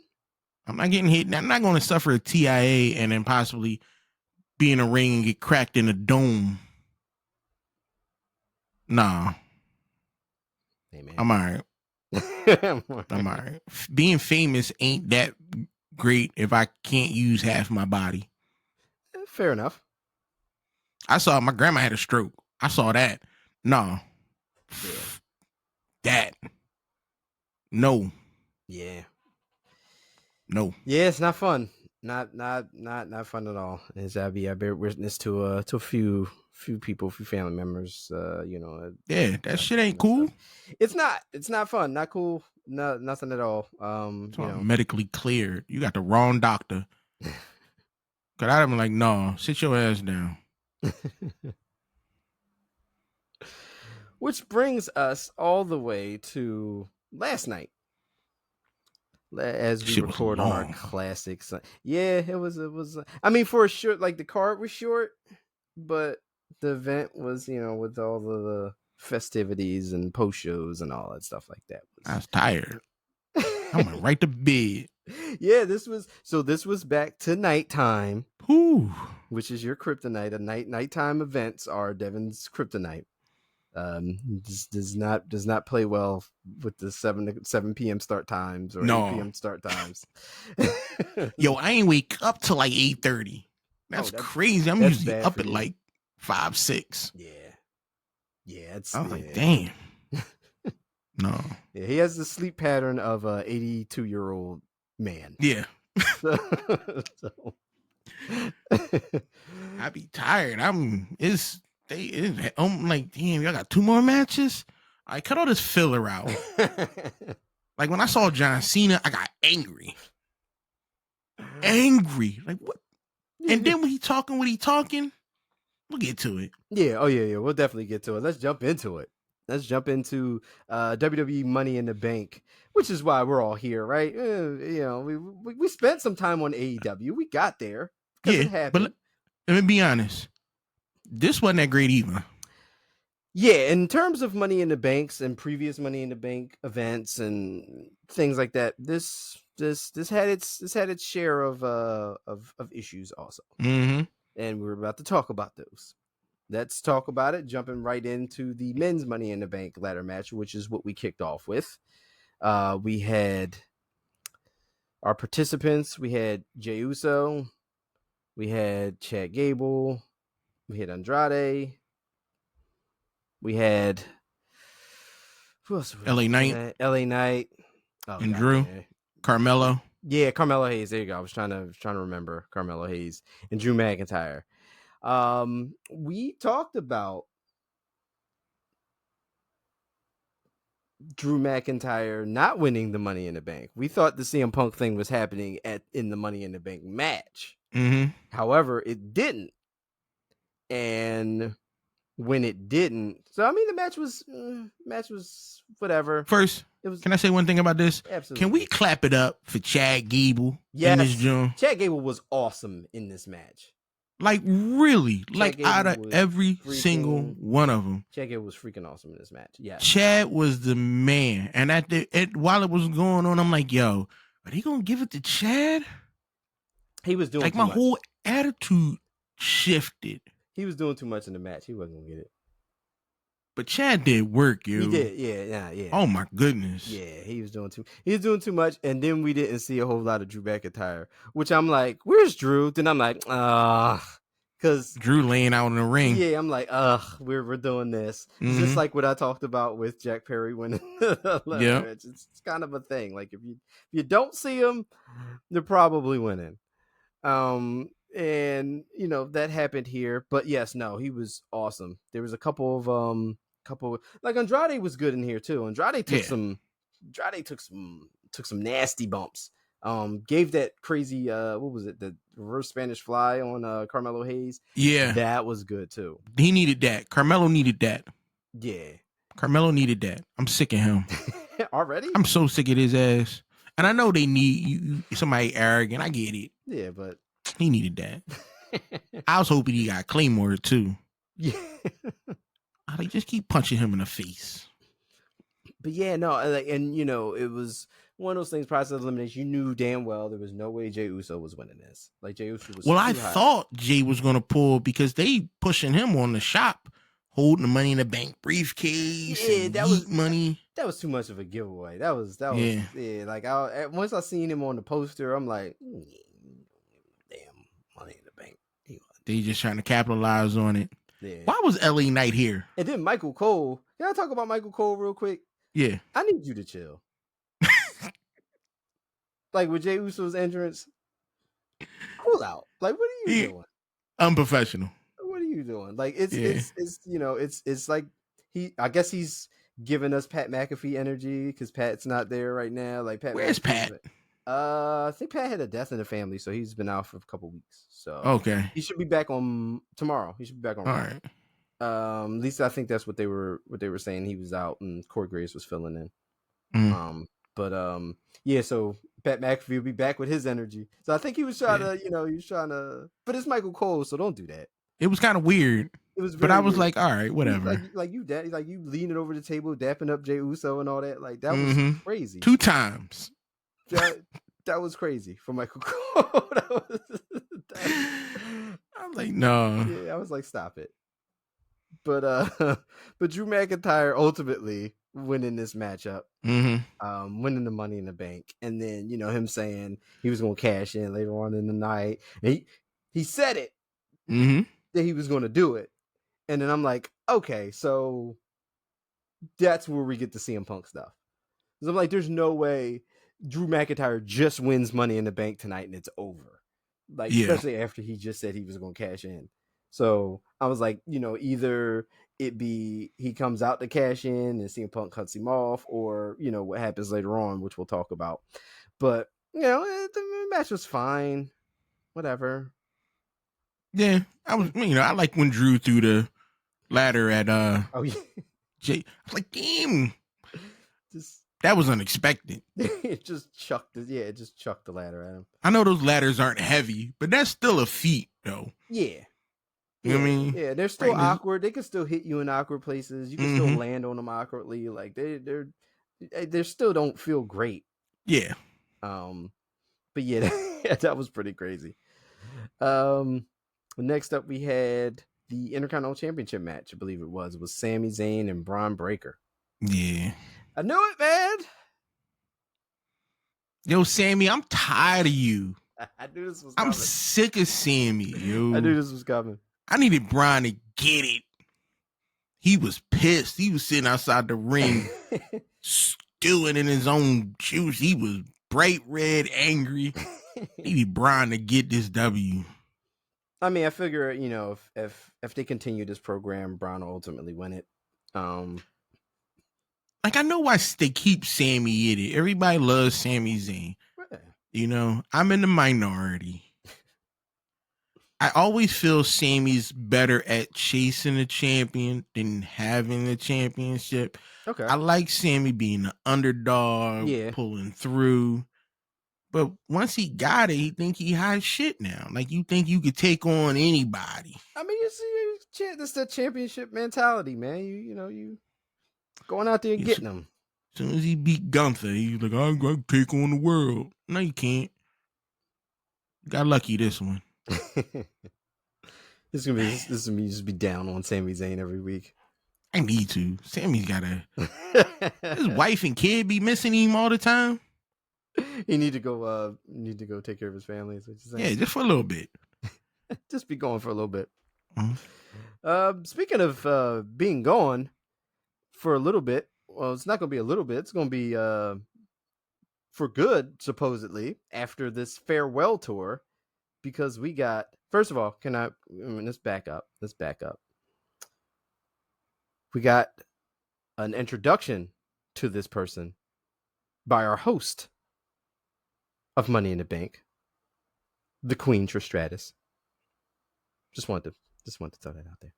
Speaker 3: I'm not getting hit. I'm not going to suffer a TIA and then possibly be in a ring and get cracked in a dome. Nah.
Speaker 2: Hey, man.
Speaker 3: I'm all right. I'm all right. Being famous ain't that great if I can't use half my body.
Speaker 2: Fair enough.
Speaker 3: I saw my grandma had a stroke. I saw that. No.
Speaker 2: Yeah.
Speaker 3: That. No.
Speaker 2: Yeah.
Speaker 3: No.
Speaker 2: Yeah, it's not fun. Not fun at all. As I bear witness to a few people, few family members.
Speaker 3: Yeah, that shit ain't cool.
Speaker 2: Stuff. It's not fun. Not cool. No, nothing at all.
Speaker 3: Medically cleared. You got the wrong doctor. Cause I'd have been like, no, sit your ass down.
Speaker 2: Which brings us all the way to last night. As we record on our classics. Yeah, it was. I mean, for a short, like the card was short, but the event was, with all the festivities and post shows and all that stuff like that.
Speaker 3: I was tired. I went right to bed.
Speaker 2: Yeah, this was back to nighttime.
Speaker 3: Ooh.
Speaker 2: Which is your kryptonite. Nighttime events are Devin's kryptonite. Does not play well with the 7 p.m. start times or 8 p.m. start times.
Speaker 3: Yo, I ain't wake up till like 8:30. That's crazy. I'm usually up at like 5, 6.
Speaker 2: Yeah. It's
Speaker 3: like, damn. No.
Speaker 2: Yeah, he has the sleep pattern of a 82-year-old man.
Speaker 3: Yeah.
Speaker 2: So
Speaker 3: I be tired. I'm like, damn, y'all got 2 more matches. I cut all this filler out. Like when I saw John Cena, I got angry. Like what? And then when he talking, we'll get to it.
Speaker 2: Yeah, oh yeah, we'll definitely get to it. Let's jump into it. Let's jump into WWE Money in the Bank, which is why we're all here, right? We spent some time on AEW. We got there because it happened.
Speaker 3: But let me be honest. This wasn't that great either.
Speaker 2: Yeah, in terms of Money in the Banks and previous Money in the Bank events and things like that, this had its share of issues also,
Speaker 3: Mm-hmm.
Speaker 2: and we're about to talk about those. Let's talk about it, jumping right into the men's Money in the Bank ladder match, which is what we kicked off with. We had our participants. We had Jey Uso. We had Chad Gable. We had Andrade. We had who else?
Speaker 3: LA Knight.
Speaker 2: LA Knight.
Speaker 3: Oh, and God, Drew. Man. Carmelo.
Speaker 2: Yeah, Carmelo Hayes. There you go. I was trying to remember Carmelo Hayes and Drew McIntyre. We talked about Drew McIntyre not winning the Money in the Bank. We thought the CM Punk thing was happening in the Money in the Bank match.
Speaker 3: Mm-hmm.
Speaker 2: However, it didn't. And when it didn't, so I mean, the match was whatever.
Speaker 3: First, can I say one thing about this?
Speaker 2: Absolutely.
Speaker 3: Can we clap it up for Chad Gable in this joint?
Speaker 2: Chad Gable was awesome in this match.
Speaker 3: Like really, Chad Gable out of every single one of them.
Speaker 2: Chad Gable was freaking awesome in this match. Yeah,
Speaker 3: Chad was the man. And while it was going on, I'm like, yo, are they gonna give it to Chad?
Speaker 2: He was doing
Speaker 3: like my whole attitude shifted.
Speaker 2: He was doing too much in the match. He wasn't gonna get it.
Speaker 3: But Chad did work, yo.
Speaker 2: He did, yeah.
Speaker 3: Oh my goodness.
Speaker 2: Yeah, he was doing too much, and then we didn't see a whole lot of Drew McIntyre, which I'm like, where's Drew? Then I'm like, because
Speaker 3: Drew laying out in the ring.
Speaker 2: Yeah, I'm like, we're doing this. Mm-hmm. Just like what I talked about with Jack Perry winning the match. It's kind of a thing. Like if you don't see him, they're probably winning. And that happened here, but yes, no, he was awesome. There was a couple of like Andrade was good in here too. Andrade took some nasty bumps. Gave that crazy what was it, the reverse Spanish fly on Carmelo Hayes.
Speaker 3: Yeah,
Speaker 2: that was good too.
Speaker 3: He needed that. Carmelo needed that.
Speaker 2: Yeah,
Speaker 3: Carmelo needed that. I'm sick of him
Speaker 2: already.
Speaker 3: I'm so sick of his ass. And I know they need somebody arrogant. I get it.
Speaker 2: Yeah, but
Speaker 3: he needed that. I was hoping he got Claymore too.
Speaker 2: Yeah.
Speaker 3: I like just keep punching him in the face.
Speaker 2: But yeah, no, and it was one of those things. Process of elimination. You knew damn well there was no way Jey Uso was winning this. Like Jey Uso was.
Speaker 3: Well, I thought Jey was gonna pull because they pushing him on the shop, holding the Money in the Bank briefcase. Yeah, that was money.
Speaker 2: That was too much of a giveaway. That was yeah. Like once I seen him on the poster, I'm like, damn, Money in the Bank.
Speaker 3: They just trying to capitalize on it.
Speaker 2: Yeah.
Speaker 3: Why was LA Knight here?
Speaker 2: And then Michael Cole. Can I talk about Michael Cole real quick?
Speaker 3: Yeah.
Speaker 2: I need you to chill. Like with Jey Uso's entrance, cool out. Like, what are you doing?
Speaker 3: Unprofessional.
Speaker 2: What are you doing? Like, it's like I guess he's giving us Pat McAfee energy because Pat's not there right now. Like,
Speaker 3: where's Pat?
Speaker 2: I think Pat had a death in the family, so he's been out for a couple weeks. So
Speaker 3: okay,
Speaker 2: he should be back on tomorrow. He should be back on.
Speaker 3: All right.
Speaker 2: At least I think that's what they were saying. He was out and Corey Graves was filling in. Yeah, so Pat McAfee will be back with his energy. So I think he was trying to, but it's Michael Cole, so don't do that.
Speaker 3: It was kind of weird.
Speaker 2: It was,
Speaker 3: but I was
Speaker 2: weird.
Speaker 3: like, all right, whatever.
Speaker 2: You leaning over the table, dapping up Jey Uso and all that. Like that was crazy.
Speaker 3: 2 times.
Speaker 2: That was crazy for Michael Cole.
Speaker 3: I was like, no.
Speaker 2: Yeah, I was like, stop it. But Drew McIntyre ultimately winning this matchup, winning the Money in the Bank, and then him saying he was going to cash in later on in the night. And he said it that he was going to do it, and then I'm like, okay, so that's where we get the CM Punk stuff. Because I'm like, there's no way Drew McIntyre just wins Money in the Bank tonight and it's over. Like,
Speaker 3: Yeah.
Speaker 2: especially after he just said he was going to cash in. So I was like, either it be he comes out to cash in and CM Punk cuts him off, or, what happens later on, which we'll talk about. But, the match was fine. Whatever.
Speaker 3: Yeah. I like when Drew threw the ladder at
Speaker 2: Oh, yeah.
Speaker 3: Jay. I was like, damn.
Speaker 2: Just
Speaker 3: That was unexpected.
Speaker 2: it just chucked the ladder at him.
Speaker 3: I know those ladders aren't heavy, but that's still a feat, though.
Speaker 2: Yeah.
Speaker 3: You know what I mean?
Speaker 2: Yeah, they're still awkward. They can still hit you in awkward places. You can still land on them awkwardly. Like they still don't feel great.
Speaker 3: Yeah.
Speaker 2: But yeah, that was pretty crazy. Next up we had the Intercontinental Championship match. I believe it was Sami Zayn and Braun Breaker.
Speaker 3: Yeah.
Speaker 2: I knew it, man.
Speaker 3: Yo, Sammy, I'm tired of you.
Speaker 2: I knew this was coming.
Speaker 3: I'm sick of Sammy, yo.
Speaker 2: I knew this was coming.
Speaker 3: I needed Braun to get it. He was pissed. He was sitting outside the ring, stewing in his own juice. He was bright red, angry. Needed Braun to get this W.
Speaker 2: I mean, I figure, if they continue this program, Braun will ultimately win it.
Speaker 3: Like, I know why they keep Sammy in it. Everybody loves Sami Zayn.
Speaker 2: Yeah.
Speaker 3: I'm in the minority. I always feel Sammy's better at chasing the champion than having the championship.
Speaker 2: Okay.
Speaker 3: I like Sammy being the underdog, pulling through. But once he got it, he think he hot shit now. Like, you think you could take on anybody.
Speaker 2: I mean, it's the championship mentality, man. You going out there and getting them.
Speaker 3: As soon as he beat Gunther, he's like, I'm going to take on the world. No, you can't. You got lucky this one.
Speaker 2: This is gonna be just be down on Sami Zayn every week.
Speaker 3: I need to. Sammy's gotta. His wife and kid be missing him all the time.
Speaker 2: He need to go take care of his family. Is what you're saying?
Speaker 3: Yeah, just for a little bit.
Speaker 2: Just be going for a little bit.
Speaker 3: Mm-hmm.
Speaker 2: Speaking of being gone for a little bit, well, it's not gonna be a little bit. It's gonna be for good, supposedly, after this farewell tour. Because we got, first of all, let's back up. We got an introduction to this person by our host of Money in the Bank, the Queen Trish Stratus. Just wanted to throw that out there.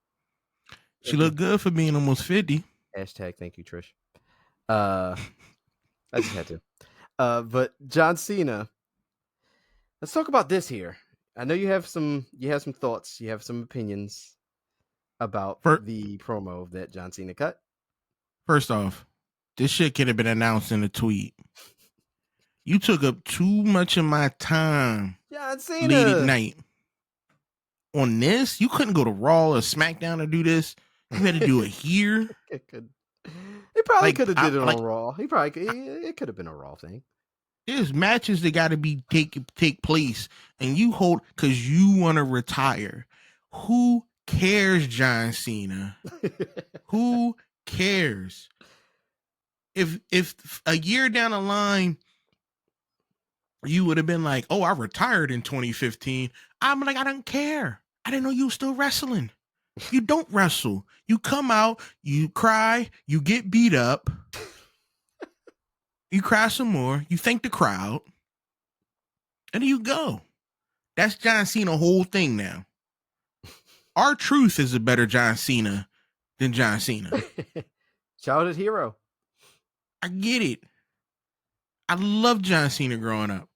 Speaker 3: She looked good for being almost 50.
Speaker 2: Hashtag thank you, Trish. I just had to. But John Cena, let's talk about this here. I know you have some thoughts, you have some opinions about the promo that John Cena cut.
Speaker 3: First off, this shit could have been announced in a tweet. You took up too much of my time,
Speaker 2: John Cena,
Speaker 3: late at night. On this, you couldn't go to Raw or SmackDown to do this. You had to do it here.
Speaker 2: It probably could have did it on Raw. It could have been a Raw thing.
Speaker 3: There's matches that got to be take place, and you hold because you want to retire. Who cares, John Cena? Who cares? If a year down the line you would have been like, "Oh, I retired in 2015," I'm like, I don't care. I didn't know you were still wrestling. You don't wrestle. You come out, you cry, you get beat up. You cry some more. You thank the crowd. And you go. That's John Cena whole thing now. R-Truth is a better John Cena than John Cena.
Speaker 2: Childhood hero.
Speaker 3: I get it. I love John Cena growing up.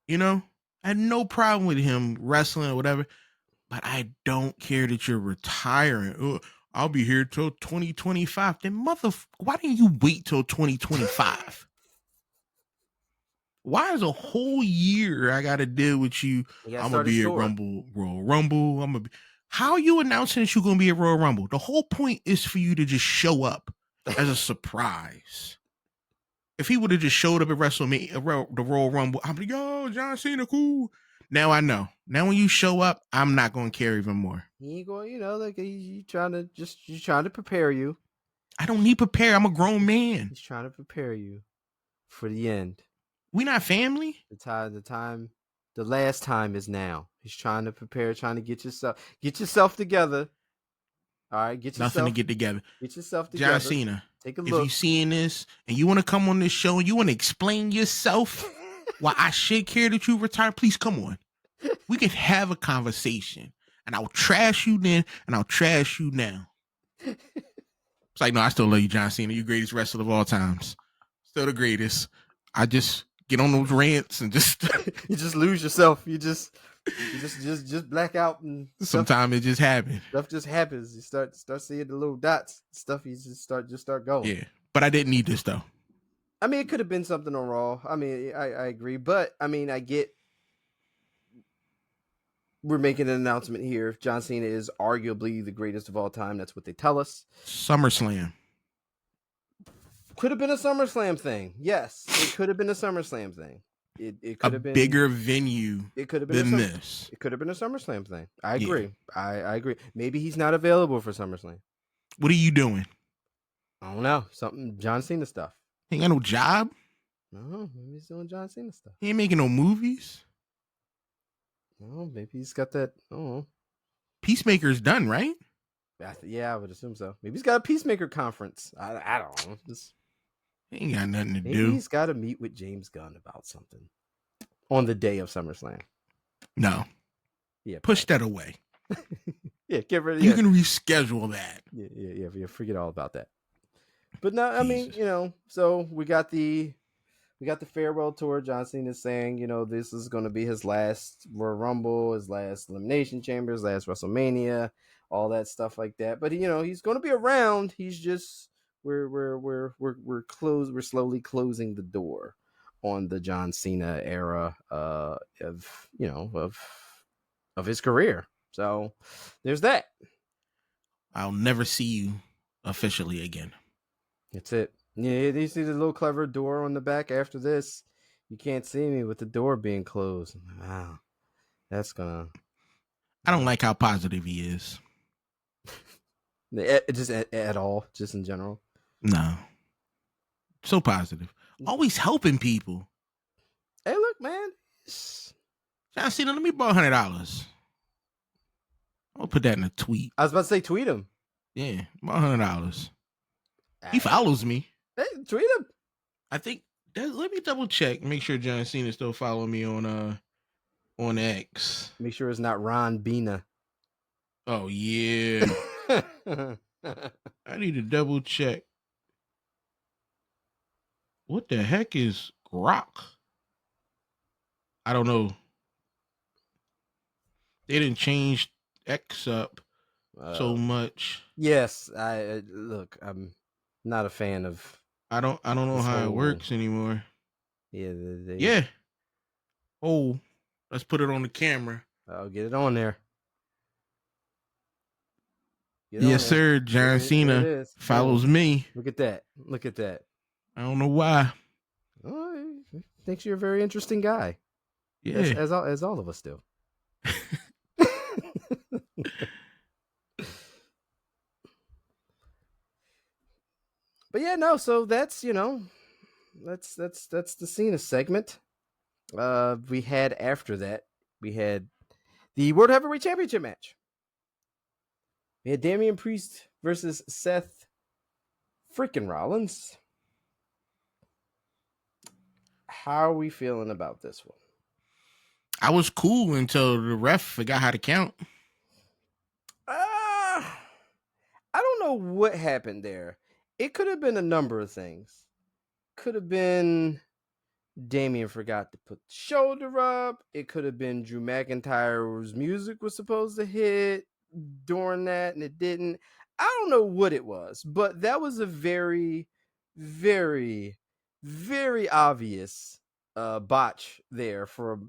Speaker 3: I had no problem with him wrestling or whatever. But I don't care that you're retiring. Oh, I'll be here till 2025. Then why didn't you wait till 2025? Why is a whole year I got to deal with you? I'm going to be at Royal Rumble. How are you announcing that you're going to be at Royal Rumble? The whole point is for you to just show up as a surprise. If he would have just showed up at WrestleMania, the Royal Rumble, I'm like, yo, John Cena, cool. Now I know. Now when you show up, I'm not going to care even more.
Speaker 2: He ain't going, he's trying to prepare you.
Speaker 3: I don't need prepare. I'm a grown man.
Speaker 2: He's trying to prepare you for the end.
Speaker 3: We not family?
Speaker 2: The last time is now. He's trying to prepare, trying to get yourself together. All right,
Speaker 3: Nothing to get together.
Speaker 2: Get yourself together.
Speaker 3: John Cena,
Speaker 2: take a
Speaker 3: if
Speaker 2: look.
Speaker 3: you seeing this and you want to come on this show and you want to explain yourself why I should care that you retire, please come on. We can have a conversation, and I'll trash you then, and I'll trash you now. It's like, no, I still love you, John Cena. You're the greatest wrestler of all times. Still the greatest. I just get on those rants and just
Speaker 2: you just lose yourself. You just black out, and
Speaker 3: sometimes it just happens.
Speaker 2: Stuff just happens. You start seeing the little dots. Stuff you just start going.
Speaker 3: Yeah, but I didn't need this though.
Speaker 2: I mean, it could have been something on Raw. I mean, I agree, but I mean, I get we're making an announcement here. John Cena is arguably the greatest of all time. That's what they tell us.
Speaker 3: SummerSlam.
Speaker 2: Could have been a SummerSlam thing. Yes, it could have been a SummerSlam thing. It could have been
Speaker 3: bigger venue.
Speaker 2: It could have been
Speaker 3: this.
Speaker 2: It could have been a SummerSlam thing. I agree. Yeah. I agree. Maybe he's not available for SummerSlam.
Speaker 3: What are you doing?
Speaker 2: I don't know. Something John Cena stuff.
Speaker 3: He ain't got no job.
Speaker 2: No, maybe he's doing John Cena stuff.
Speaker 3: He ain't making no movies.
Speaker 2: No, maybe he's got that. Oh,
Speaker 3: Peacemaker's done, right?
Speaker 2: Yeah, I would assume so. Maybe he's got a Peacemaker conference. I don't know.
Speaker 3: He ain't got nothing to do.
Speaker 2: Maybe he's got to meet with James Gunn about something on the day of SummerSlam.
Speaker 3: No.
Speaker 2: Yeah.
Speaker 3: Push that away.
Speaker 2: Yeah, get rid of
Speaker 3: You can reschedule that.
Speaker 2: Yeah. Forget all about that. But no, I mean, so we got the farewell tour. John Cena saying, this is going to be his last Royal Rumble, his last Elimination Chamber, his last WrestleMania, all that stuff like that. But he's going to be around. He's just we're slowly closing the door on the John Cena era of his career. So there's that.
Speaker 3: I'll never see you officially again.
Speaker 2: That's it. Yeah, you see the little clever door on the back after this. You can't see me with the door being closed. Wow. That's gonna...
Speaker 3: I don't like how positive he is.
Speaker 2: Just at all, just in general.
Speaker 3: No. So positive. Always helping people.
Speaker 2: Hey, look, man.
Speaker 3: John Cena, let me borrow $100. I'll put that in a tweet.
Speaker 2: I was about to say tweet him.
Speaker 3: Yeah, borrow $100. He follows me.
Speaker 2: Hey, tweet him.
Speaker 3: I think let me double check. Make sure John Cena still follow me on X.
Speaker 2: Make sure it's not Ron Bina.
Speaker 3: Oh yeah. I need to double check. What the heck is Grok? I don't know. They didn't change X up so much.
Speaker 2: Yes, look. I'm not a fan of.
Speaker 3: I don't know how it works anymore.
Speaker 2: Yeah.
Speaker 3: Yeah. Oh, let's put it on the camera.
Speaker 2: I'll get it on there.
Speaker 3: Yes, sir. John Cena follows me.
Speaker 2: Look at that.
Speaker 3: I don't know why.
Speaker 2: Oh, he thinks you're a very interesting guy.
Speaker 3: Yeah.
Speaker 2: As all of us do. But yeah, no, so that's that's the Cena segment. We had after that, we had the World Heavyweight Championship match. We had Damian Priest versus Seth freaking Rollins. How are we feeling about this one?
Speaker 3: I was cool until the ref forgot how to count.
Speaker 2: I don't know what happened there. It could have been a number of things. Could have been Damian forgot to put the shoulder up. It could have been Drew McIntyre's music was supposed to hit during that and it didn't. I don't know what it was, but that was a very, very, very obvious botch there for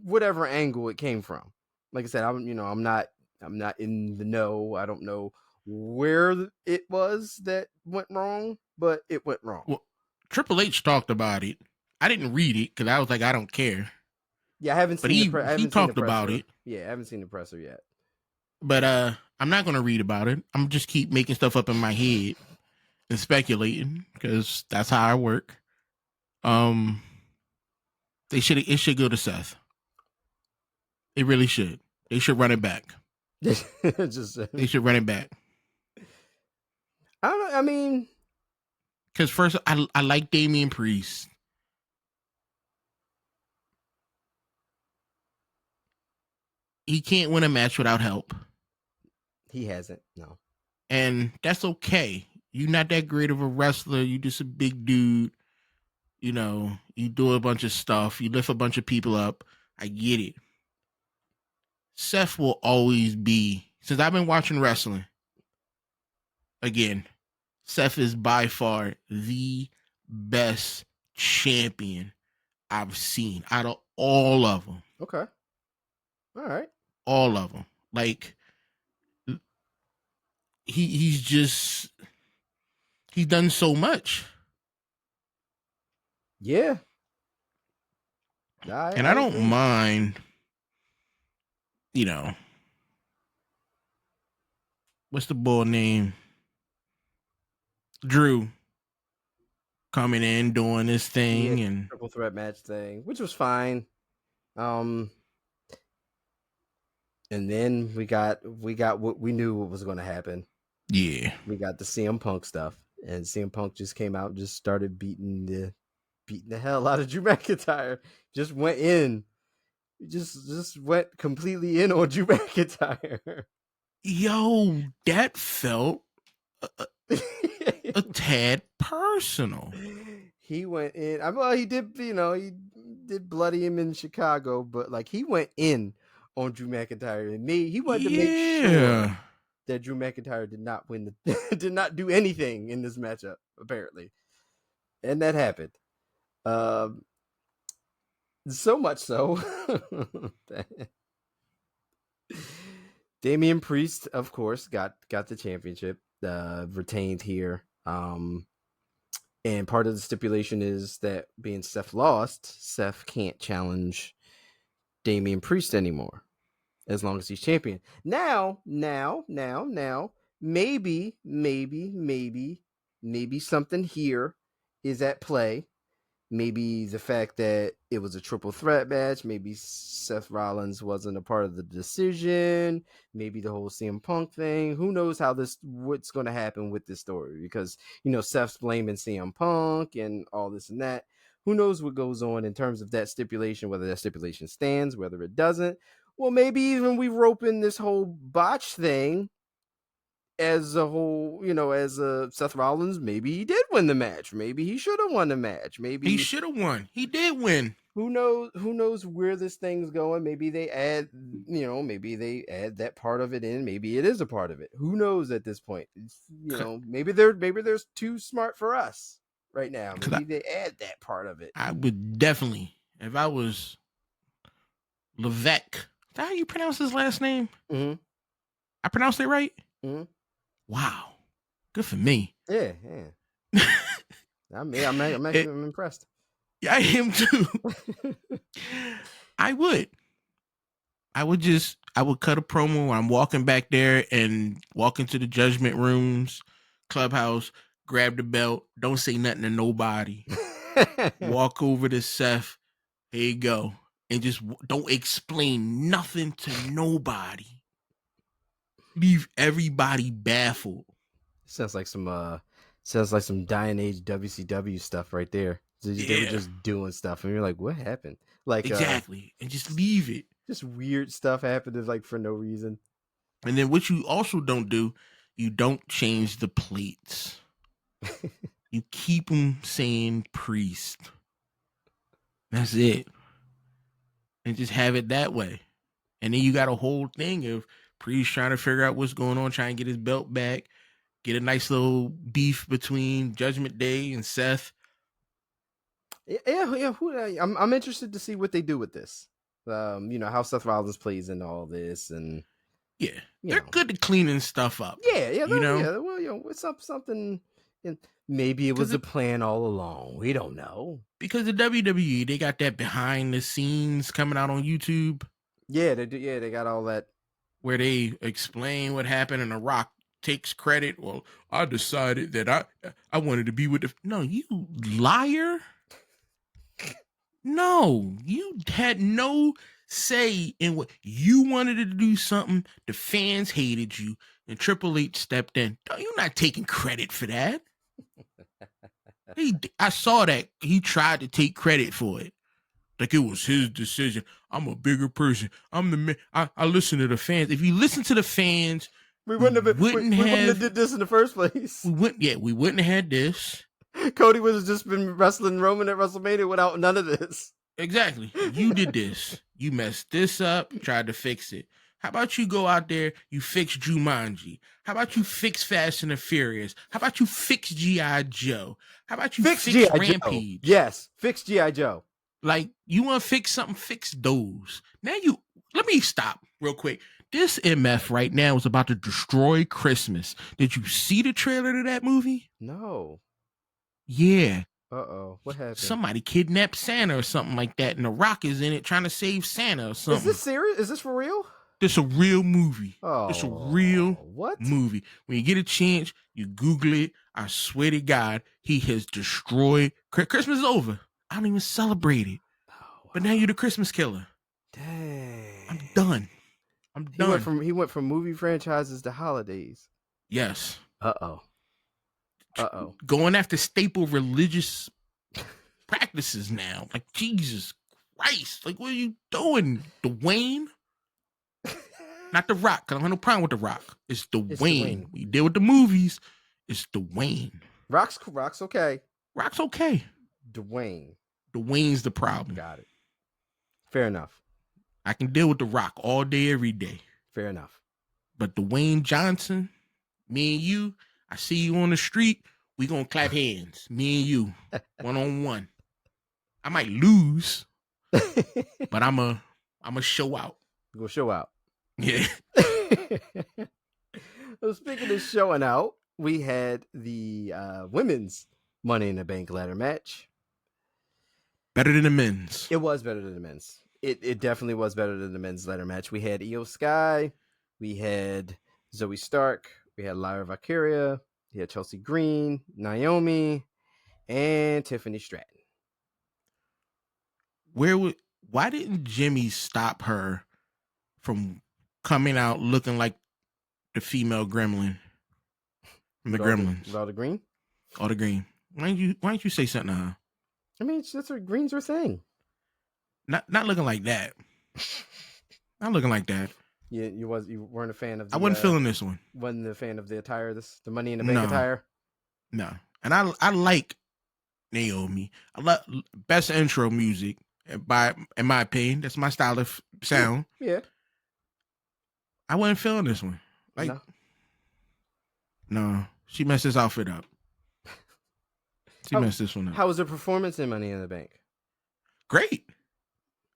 Speaker 2: whatever angle it came from. Like I said, I'm not in the know. I don't know where it was that went wrong, but it went wrong.
Speaker 3: Well, Triple H talked about it. I didn't read it because I was like, I don't care.
Speaker 2: Yeah, I haven't seen
Speaker 3: he talked about it.
Speaker 2: Yeah, I haven't seen the presser yet.
Speaker 3: But I'm not going to read about it. I'm just keep making stuff up in my head and speculating because that's how I work. It should go to Seth. It really should. They should run it back.
Speaker 2: Just
Speaker 3: They should run it back.
Speaker 2: I mean,
Speaker 3: because first I like Damian Priest. He can't win a match without help.
Speaker 2: He hasn't, no.
Speaker 3: And that's okay. You're not that great of a wrestler. You just a big dude. You know, you do a bunch of stuff. You lift a bunch of people up. I get it. Seth will always be, since I've been watching wrestling, again, Seth is by far the best champion I've seen out of all of them.
Speaker 2: Okay. All right.
Speaker 3: All of them. Like, he's done so much.
Speaker 2: Yeah.
Speaker 3: I don't
Speaker 2: agree.
Speaker 3: mind, you know, what's the boy name? Drew coming in, doing this thing, and
Speaker 2: triple threat match thing, which was fine. And then we got what we knew what was going to happen.
Speaker 3: Yeah,
Speaker 2: we got the CM Punk stuff, and CM Punk just came out and just started beating the hell out of Drew McIntyre. Just went in, just went completely in on Drew McIntyre.
Speaker 3: Yo, that felt a tad personal.
Speaker 2: He went in. Well, he did. You know, he did bloody him in Chicago, but like he went in on Drew McIntyre, and he wanted to make sure that Drew McIntyre did not win did not do anything in this matchup, apparently. And that happened. So much so. Damian Priest, of course, got the championship, retained here. And part of the stipulation is that being Seth lost, Seth can't challenge Damian Priest anymore as long as he's champion. Now, maybe something here is at play. Maybe the fact that it was a triple threat match. Maybe Seth Rollins wasn't a part of the decision. Maybe the whole CM Punk thing. Who knows what's going to happen with this story? Because, you know, Seth's blaming CM Punk and all this and that. Who knows what goes on in terms of that stipulation, whether that stipulation stands, whether it doesn't. Well, maybe even we rope in this whole botch thing as a whole, you know, as Seth Rollins. Maybe he did win the match. Maybe he should have won the match. Maybe
Speaker 3: he should have won. He did win.
Speaker 2: Who knows where this thing's going? Maybe they add, you know, maybe they add that part of it in. Maybe it is a part of it. Who knows at this point? You know, maybe there's too smart for us right now. Maybe they add that part of it.
Speaker 3: I would definitely, if I was Levesque. Is that how you pronounce his last name?
Speaker 2: Mm-hmm.
Speaker 3: I pronounced it right?
Speaker 2: Mm-hmm.
Speaker 3: Wow. Good for me.
Speaker 2: Yeah. I'm impressed.
Speaker 3: Yeah, I am too. I would cut a promo when I'm walking back there and walk into the Judgment Rooms, clubhouse, grab the belt, don't say nothing to nobody. Walk over to Seth, here you go. And just don't explain nothing to nobody. Leave everybody baffled.
Speaker 2: Sounds like some dying age WCW stuff right there. So they were just doing stuff, and you're like, "What happened?" Like
Speaker 3: exactly, and just leave it.
Speaker 2: Just weird stuff happened, like for no reason.
Speaker 3: And then what you also don't do, you don't change the plates. You keep them saying Priest. That's it, and just have it that way. And then you got a whole thing of Priest trying to figure out what's going on, trying to get his belt back, get a nice little beef between Judgment Day and Seth.
Speaker 2: Yeah. I'm interested to see what they do with this. You know, how Seth Rollins plays in all this, and
Speaker 3: they're good at cleaning stuff up.
Speaker 2: Yeah. You know, well, you know, what's up? Something. Maybe it was a plan all along. We don't know.
Speaker 3: Because the WWE, they got that behind the scenes coming out on YouTube.
Speaker 2: Yeah, they do. Yeah, they got all that
Speaker 3: where they explain what happened, and The Rock takes credit. Well, I decided that I wanted to be with the. No, you liar. No, you had no say in what you wanted to do. Something the fans hated you, and Triple H stepped in. You're not taking credit for that. I saw that he tried to take credit for it, like it was his decision. I'm a bigger person. I'm the man. I listen to the fans. If you listen to the fans,
Speaker 2: we wouldn't have did this in the first place.
Speaker 3: We wouldn't have had this.
Speaker 2: Cody would have just been wrestling Roman at WrestleMania without none of this.
Speaker 3: Exactly. You did this. You messed this up, tried to fix it. How about you go out there, you fix Jumanji? How about you fix Fast and the Furious? How about you fix G.I. Joe? How about you fix Rampage?
Speaker 2: Joe. Yes, fix G.I. Joe.
Speaker 3: Like, you want to fix something, fix those. Now let me stop real quick. This MF right now is about to destroy Christmas. Did you see the trailer to that movie?
Speaker 2: No.
Speaker 3: Yeah.
Speaker 2: Uh-oh. What happened?
Speaker 3: Somebody kidnapped Santa or something like that, and The Rock is in it trying to save Santa or something.
Speaker 2: Is this serious? Is this for real?
Speaker 3: This a real movie.
Speaker 2: Oh,
Speaker 3: it's a real movie. When you get a chance, you Google it. I swear to God, he has destroyed. Christmas is over. I don't even celebrate it. Oh, wow. But now you're the Christmas killer.
Speaker 2: Dang.
Speaker 3: I'm done.
Speaker 2: He went from movie franchises to holidays.
Speaker 3: Yes.
Speaker 2: Uh-oh.
Speaker 3: Going after staple religious practices now. Like, Jesus Christ. Like, what are you doing, Dwayne? Not The Rock, because I don't have no problem with The Rock. It's Dwayne. We deal with the movies. It's Dwayne.
Speaker 2: Rock's okay.
Speaker 3: Rock's okay.
Speaker 2: Dwayne's
Speaker 3: the problem.
Speaker 2: Got it. Fair enough.
Speaker 3: I can deal with The Rock all day, every day.
Speaker 2: Fair enough.
Speaker 3: But Dwayne Johnson, me and you, I see you on the street, we gonna clap hands. Me and you, one-on-one. I might lose, but I'm a show out.
Speaker 2: We'll show out.
Speaker 3: Yeah.
Speaker 2: Well, speaking of showing out, we had the women's Money in the Bank ladder match.
Speaker 3: Better than the men's.
Speaker 2: It was better than the men's. It definitely was better than the men's ladder match. We had Io Sky, we had Zoe Stark, we had Lyra Valkyria, we had Chelsea Green, Naomi, and Tiffany Stratton.
Speaker 3: Why didn't Jimmy stop her from coming out looking like the female gremlin from the Gremlins?
Speaker 2: With all the green?
Speaker 3: All the green. Why don't you say something to her?
Speaker 2: I mean, that's her green's her thing.
Speaker 3: Not looking like that. Not looking like that.
Speaker 2: Yeah, you weren't a fan of.
Speaker 3: I wasn't feeling this one.
Speaker 2: Wasn't a fan of the attire. The Money in the Bank attire.
Speaker 3: No, and I like Naomi. I love best intro music. In my opinion, that's my style of sound.
Speaker 2: Yeah.
Speaker 3: I wasn't feeling this one. Like, no, she messed this outfit up. She messed this one up.
Speaker 2: How was her performance in Money in the Bank?
Speaker 3: Great.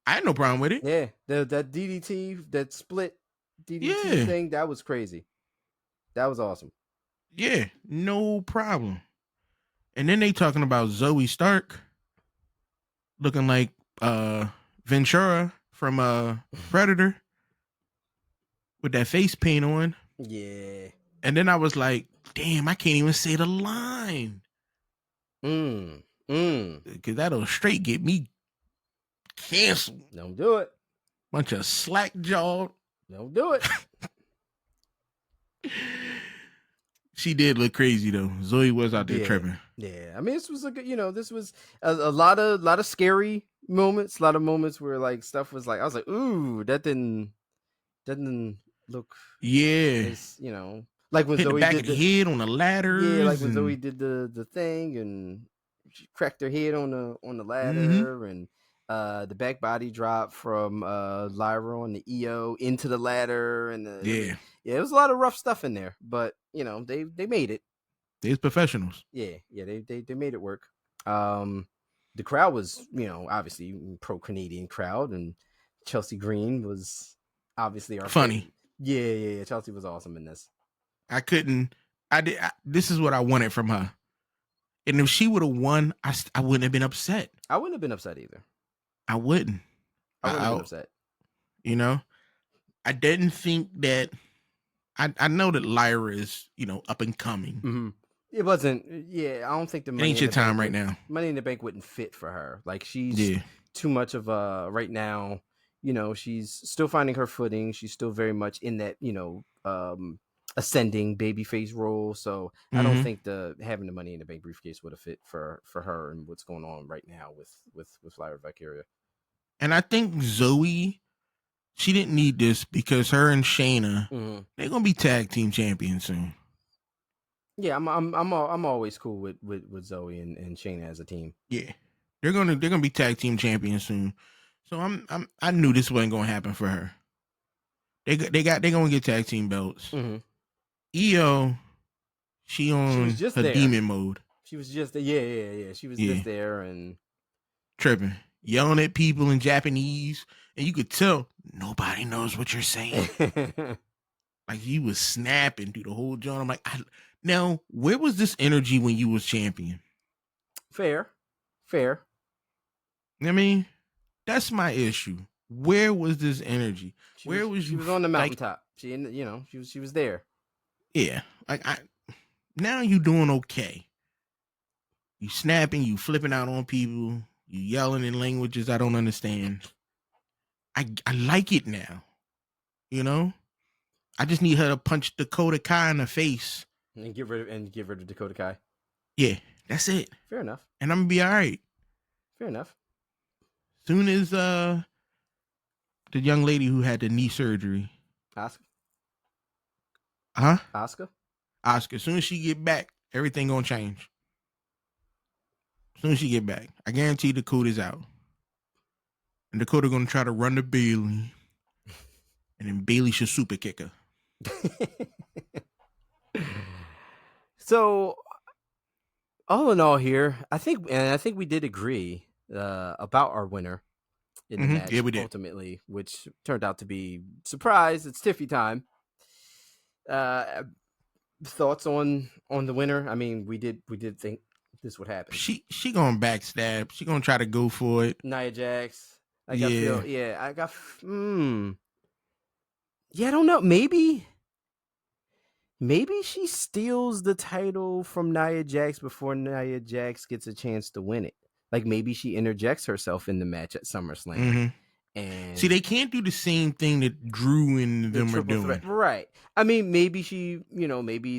Speaker 3: I had no problem with it.
Speaker 2: Yeah, that DDT, that split DDT thing, that was crazy. That was awesome.
Speaker 3: Yeah, no problem. And then they talking about Zoe Stark looking like Ventura from Predator with that face paint on.
Speaker 2: Yeah.
Speaker 3: And then I was like, damn, I can't even say the line. Because that'll straight get me canceled.
Speaker 2: Don't do it.
Speaker 3: Bunch of slack jawed.
Speaker 2: Don't do it.
Speaker 3: She did look crazy though. Zoe was out there tripping.
Speaker 2: Yeah, I mean, this was this was a lot of scary moments. A lot of moments where like stuff was like, I was like, ooh, that didn't look.
Speaker 3: Yeah,
Speaker 2: as, like when
Speaker 3: hit
Speaker 2: Zoe
Speaker 3: the back
Speaker 2: did
Speaker 3: of the head on the ladder.
Speaker 2: Yeah, like when Zoe did the thing and she cracked her head on the ladder and the back body drop from Lyra on the EO into the ladder and it was a lot of rough stuff in there, but they made it.
Speaker 3: They's professionals.
Speaker 2: Yeah, they made it work. The crowd was obviously pro Canadian crowd, and Chelsea Green was obviously our
Speaker 3: funny.
Speaker 2: Yeah. Chelsea was awesome in this.
Speaker 3: This is what I wanted from her. And if she would have won, I wouldn't have been upset.
Speaker 2: I wouldn't have been upset either.
Speaker 3: I wouldn't.
Speaker 2: I wouldn't have been upset.
Speaker 3: I didn't think that. I know that Lyra is, up and coming.
Speaker 2: Mm-hmm. It wasn't. Yeah, I don't think the Money
Speaker 3: ain't your time right now.
Speaker 2: Money in the Bank wouldn't fit for her. Like she's too much of a right now. She's still finding her footing. She's still very much in that ascending babyface role. So I don't think having the Money in the Bank briefcase would have fit for her and what's going on right now with Lyra Valkyria.
Speaker 3: And I think Zoe, she didn't need this because her and Shayna, they're gonna be tag team champions soon.
Speaker 2: Yeah, I'm always cool with Zoe and Shayna as a team.
Speaker 3: Yeah, they're gonna be tag team champions soon. So I knew this wasn't gonna happen for her. They're gonna get tag team belts. Io, she was just her there. Demon mode.
Speaker 2: She was just yeah. She was just there and
Speaker 3: tripping, yelling at people in Japanese, and you could tell nobody knows what you're saying. Like he was snapping through the whole joint. I'm like, now where was this energy when you was champion?
Speaker 2: Fair.
Speaker 3: I mean, that's my issue. Where was this energy?
Speaker 2: She was on the mountaintop. Like, she was there.
Speaker 3: Yeah, like now you doing okay. You snapping, you flipping out on people, you yelling in languages I don't understand. I like it now. I just need her to punch Dakota Kai in the face
Speaker 2: and get rid of Dakota Kai.
Speaker 3: Yeah, that's it.
Speaker 2: Fair enough.
Speaker 3: And I'm gonna be all right.
Speaker 2: Fair enough.
Speaker 3: Soon as the young lady who had the knee surgery,
Speaker 2: Asuka.
Speaker 3: Huh?
Speaker 2: Asuka.
Speaker 3: As soon as she get back, everything gonna change. As soon as she get back, I guarantee Dakota's out, and Dakota gonna try to run to Bailey, and then Bailey should super kick her.
Speaker 2: So, all in all, here, I think we did agree about our winner in the match.
Speaker 3: Yeah, we did.
Speaker 2: Ultimately, which turned out to be surprise. It's Tiffy time. Thoughts on the winner? I mean, we did think this would happen.
Speaker 3: She gonna backstab. She gonna try to go for it.
Speaker 2: Nia Jax. I don't know. Maybe she steals the title from Nia Jax before Nia Jax gets a chance to win it. Like maybe she interjects herself in the match at SummerSlam. And
Speaker 3: see, they can't do the same thing that Drew and them are doing.
Speaker 2: Threat. Right. I mean, maybe she, maybe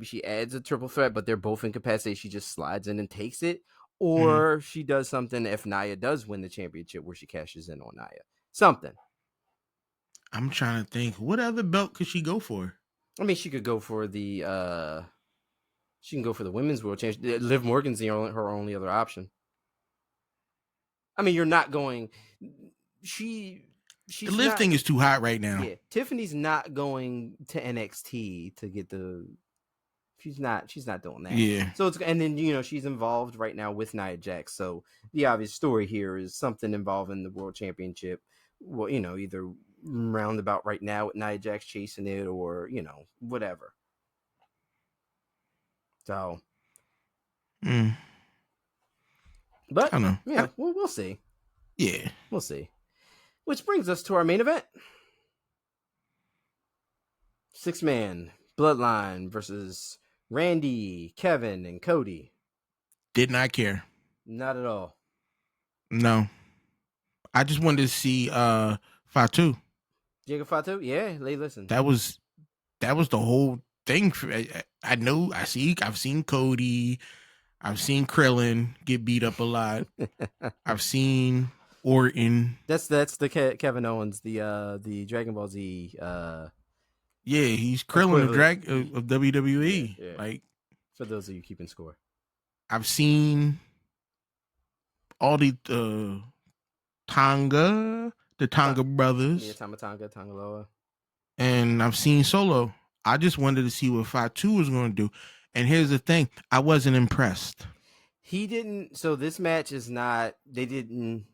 Speaker 2: she adds a triple threat, but they're both incapacitated. She just slides in and takes it. Or she does something if Nia does win the championship where she cashes in on Nia. Something.
Speaker 3: I'm trying to think. What other belt could she go for?
Speaker 2: I mean, she could go for the women's world championship. Liv Morgan's her only other option. I mean, you're not going. The
Speaker 3: Liv thing is too hot right now.
Speaker 2: Yeah, Tiffany's not going to NXT to get the. She's not doing that.
Speaker 3: Yeah.
Speaker 2: So and then she's involved right now with Nia Jax. So the obvious story here is something involving the world championship. Well, either roundabout right now with Nia Jax chasing it, or whatever. So. But
Speaker 3: I don't know.
Speaker 2: Yeah, we'll see.
Speaker 3: Yeah,
Speaker 2: we'll see. Which brings us to our main event: 6-man Bloodline versus Randy, Kevin, and Cody.
Speaker 3: Did not care.
Speaker 2: Not at all.
Speaker 3: No. I just wanted to see Fatu.
Speaker 2: Jacob Fatu? Yeah, listen.
Speaker 3: That was the whole thing. I've seen Cody. I've seen Krillin get beat up a lot. I've seen Orton.
Speaker 2: That's the Kevin Owens, the Dragon Ball Z. Yeah,
Speaker 3: he's Krillin of WWE.
Speaker 2: Yeah.
Speaker 3: Like,
Speaker 2: for those of you keeping score,
Speaker 3: I've seen all the Tonga brothers.
Speaker 2: Yeah, Tonga Loa.
Speaker 3: And I've seen Solo. I just wanted to see what Fatu was going to do. And here's the thing. I wasn't impressed.
Speaker 2: He didn't. So this match is not. They didn't.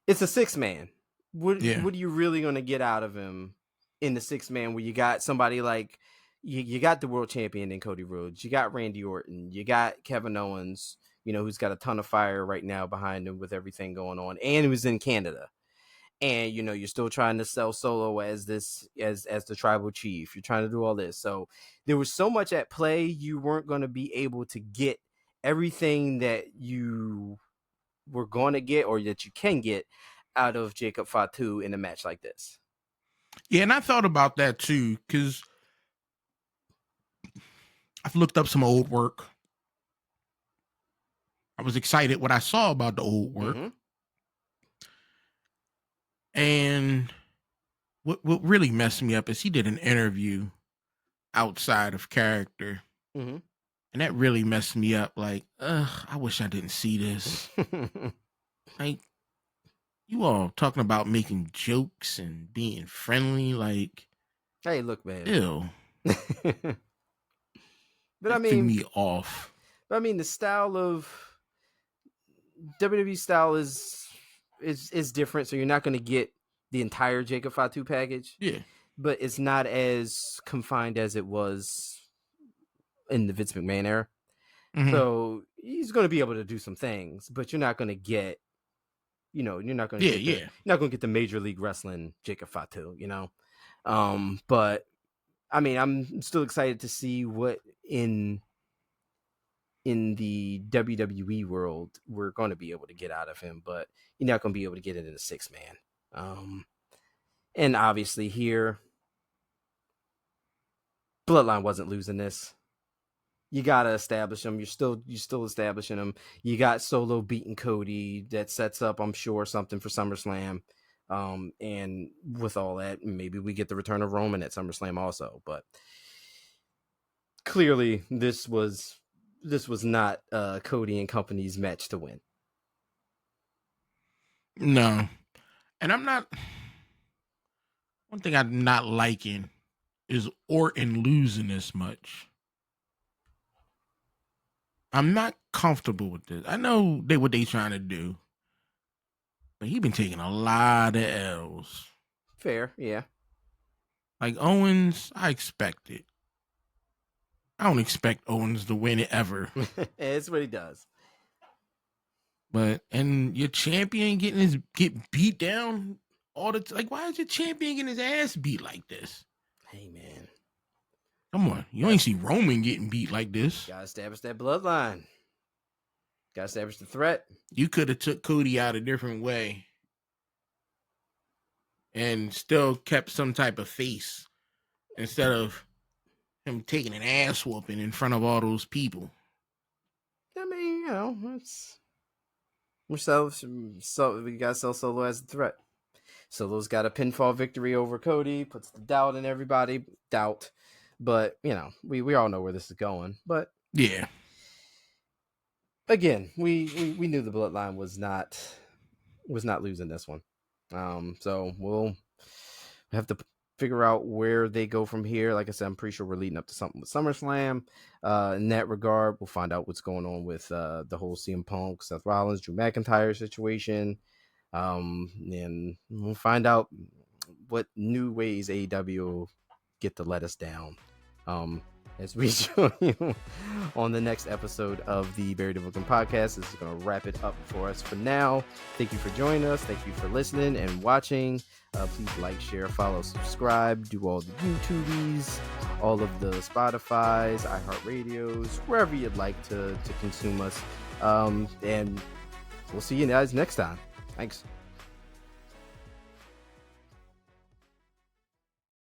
Speaker 2: It's a 6-man. What are you really going to get out of him in the 6-man where you got somebody like you got the world champion in Cody Rhodes, you got Randy Orton, you got Kevin Owens, who's got a ton of fire right now behind him with everything going on, and who's in Canada. And you're still trying to sell Solo as the tribal chief. You're trying to do all this. So there was so much at play. You weren't going to be able to get everything that you we're going to get or that you can get out of Jacob Fatu in a match like this.
Speaker 3: Yeah, and I thought about that too, because I've looked up some old work. I was excited what I saw about the old work.
Speaker 2: Mm-hmm.
Speaker 3: And what really messed me up is he did an interview outside of character.
Speaker 2: Mm-hmm.
Speaker 3: And that really messed me up. Like, I wish I didn't see this. Like, you all talking about making jokes and being friendly. Like,
Speaker 2: Hey, look, man.
Speaker 3: ew.
Speaker 2: But I
Speaker 3: It threw
Speaker 2: mean,
Speaker 3: me off.
Speaker 2: the style of WWE style is different, so you're not going to get the entire Jacob Fatu package.
Speaker 3: Yeah.
Speaker 2: But it's not as confined as it was in the Vince McMahon era.
Speaker 3: Mhm.
Speaker 2: So he's going to be able to do some things, but you're not going to get, you're not going to you're not going to get the Major League Wrestling Jacob Fatu, But I mean, I'm still excited to see what in the WWE world we're going to be able to get out of him, but you're not going to be able to get it in a 6-man. And obviously here, Bloodline wasn't losing this. You gotta establish them. You're still establishing them. You got Solo beating Cody. That sets up, I'm sure, something for SummerSlam. And with all that, maybe we get the return of Roman at SummerSlam also. But clearly, this was not Cody and company's match to win.
Speaker 3: No. And I'm not. One thing I'm not liking is Orton losing this much. I'm not comfortable with this. I know what they trying to do, but he been taking a lot of L's.
Speaker 2: Fair, yeah.
Speaker 3: Like Owens, I expect it. I don't expect Owens to win it ever.
Speaker 2: It's what he does.
Speaker 3: And your champion get beat down all the time. Like, why is your champion getting his ass beat like this?
Speaker 2: Hey, man.
Speaker 3: Come on. You ain't see Roman getting beat like this.
Speaker 2: Gotta establish that bloodline. Gotta establish the threat.
Speaker 3: You could have took Cody out a different way and still kept some type of face instead of him taking an ass whooping in front of all those people.
Speaker 2: I mean, it's we gotta sell Solo as a threat. Solo's got a pinfall victory over Cody, puts the doubt in everybody. But we all know where this is going. But
Speaker 3: yeah,
Speaker 2: again, we knew the bloodline was not losing this one. So we'll have to figure out where they go from here. Like I said, I'm pretty sure we're leading up to something with SummerSlam. In that regard, we'll find out what's going on with the whole CM Punk, Seth Rollins, Drew McIntyre situation. And we'll find out what new ways AEW get to let us down. As we show you on the next episode of the Buried in Brooklyn podcast. This is going to wrap it up for us for now. Thank you for joining us. Thank you for listening and watching. Please like, share, follow, subscribe, do all the YouTubies, all of the Spotify's, iHeartRadios, wherever you'd like to consume us. And we'll see you guys next time. Thanks.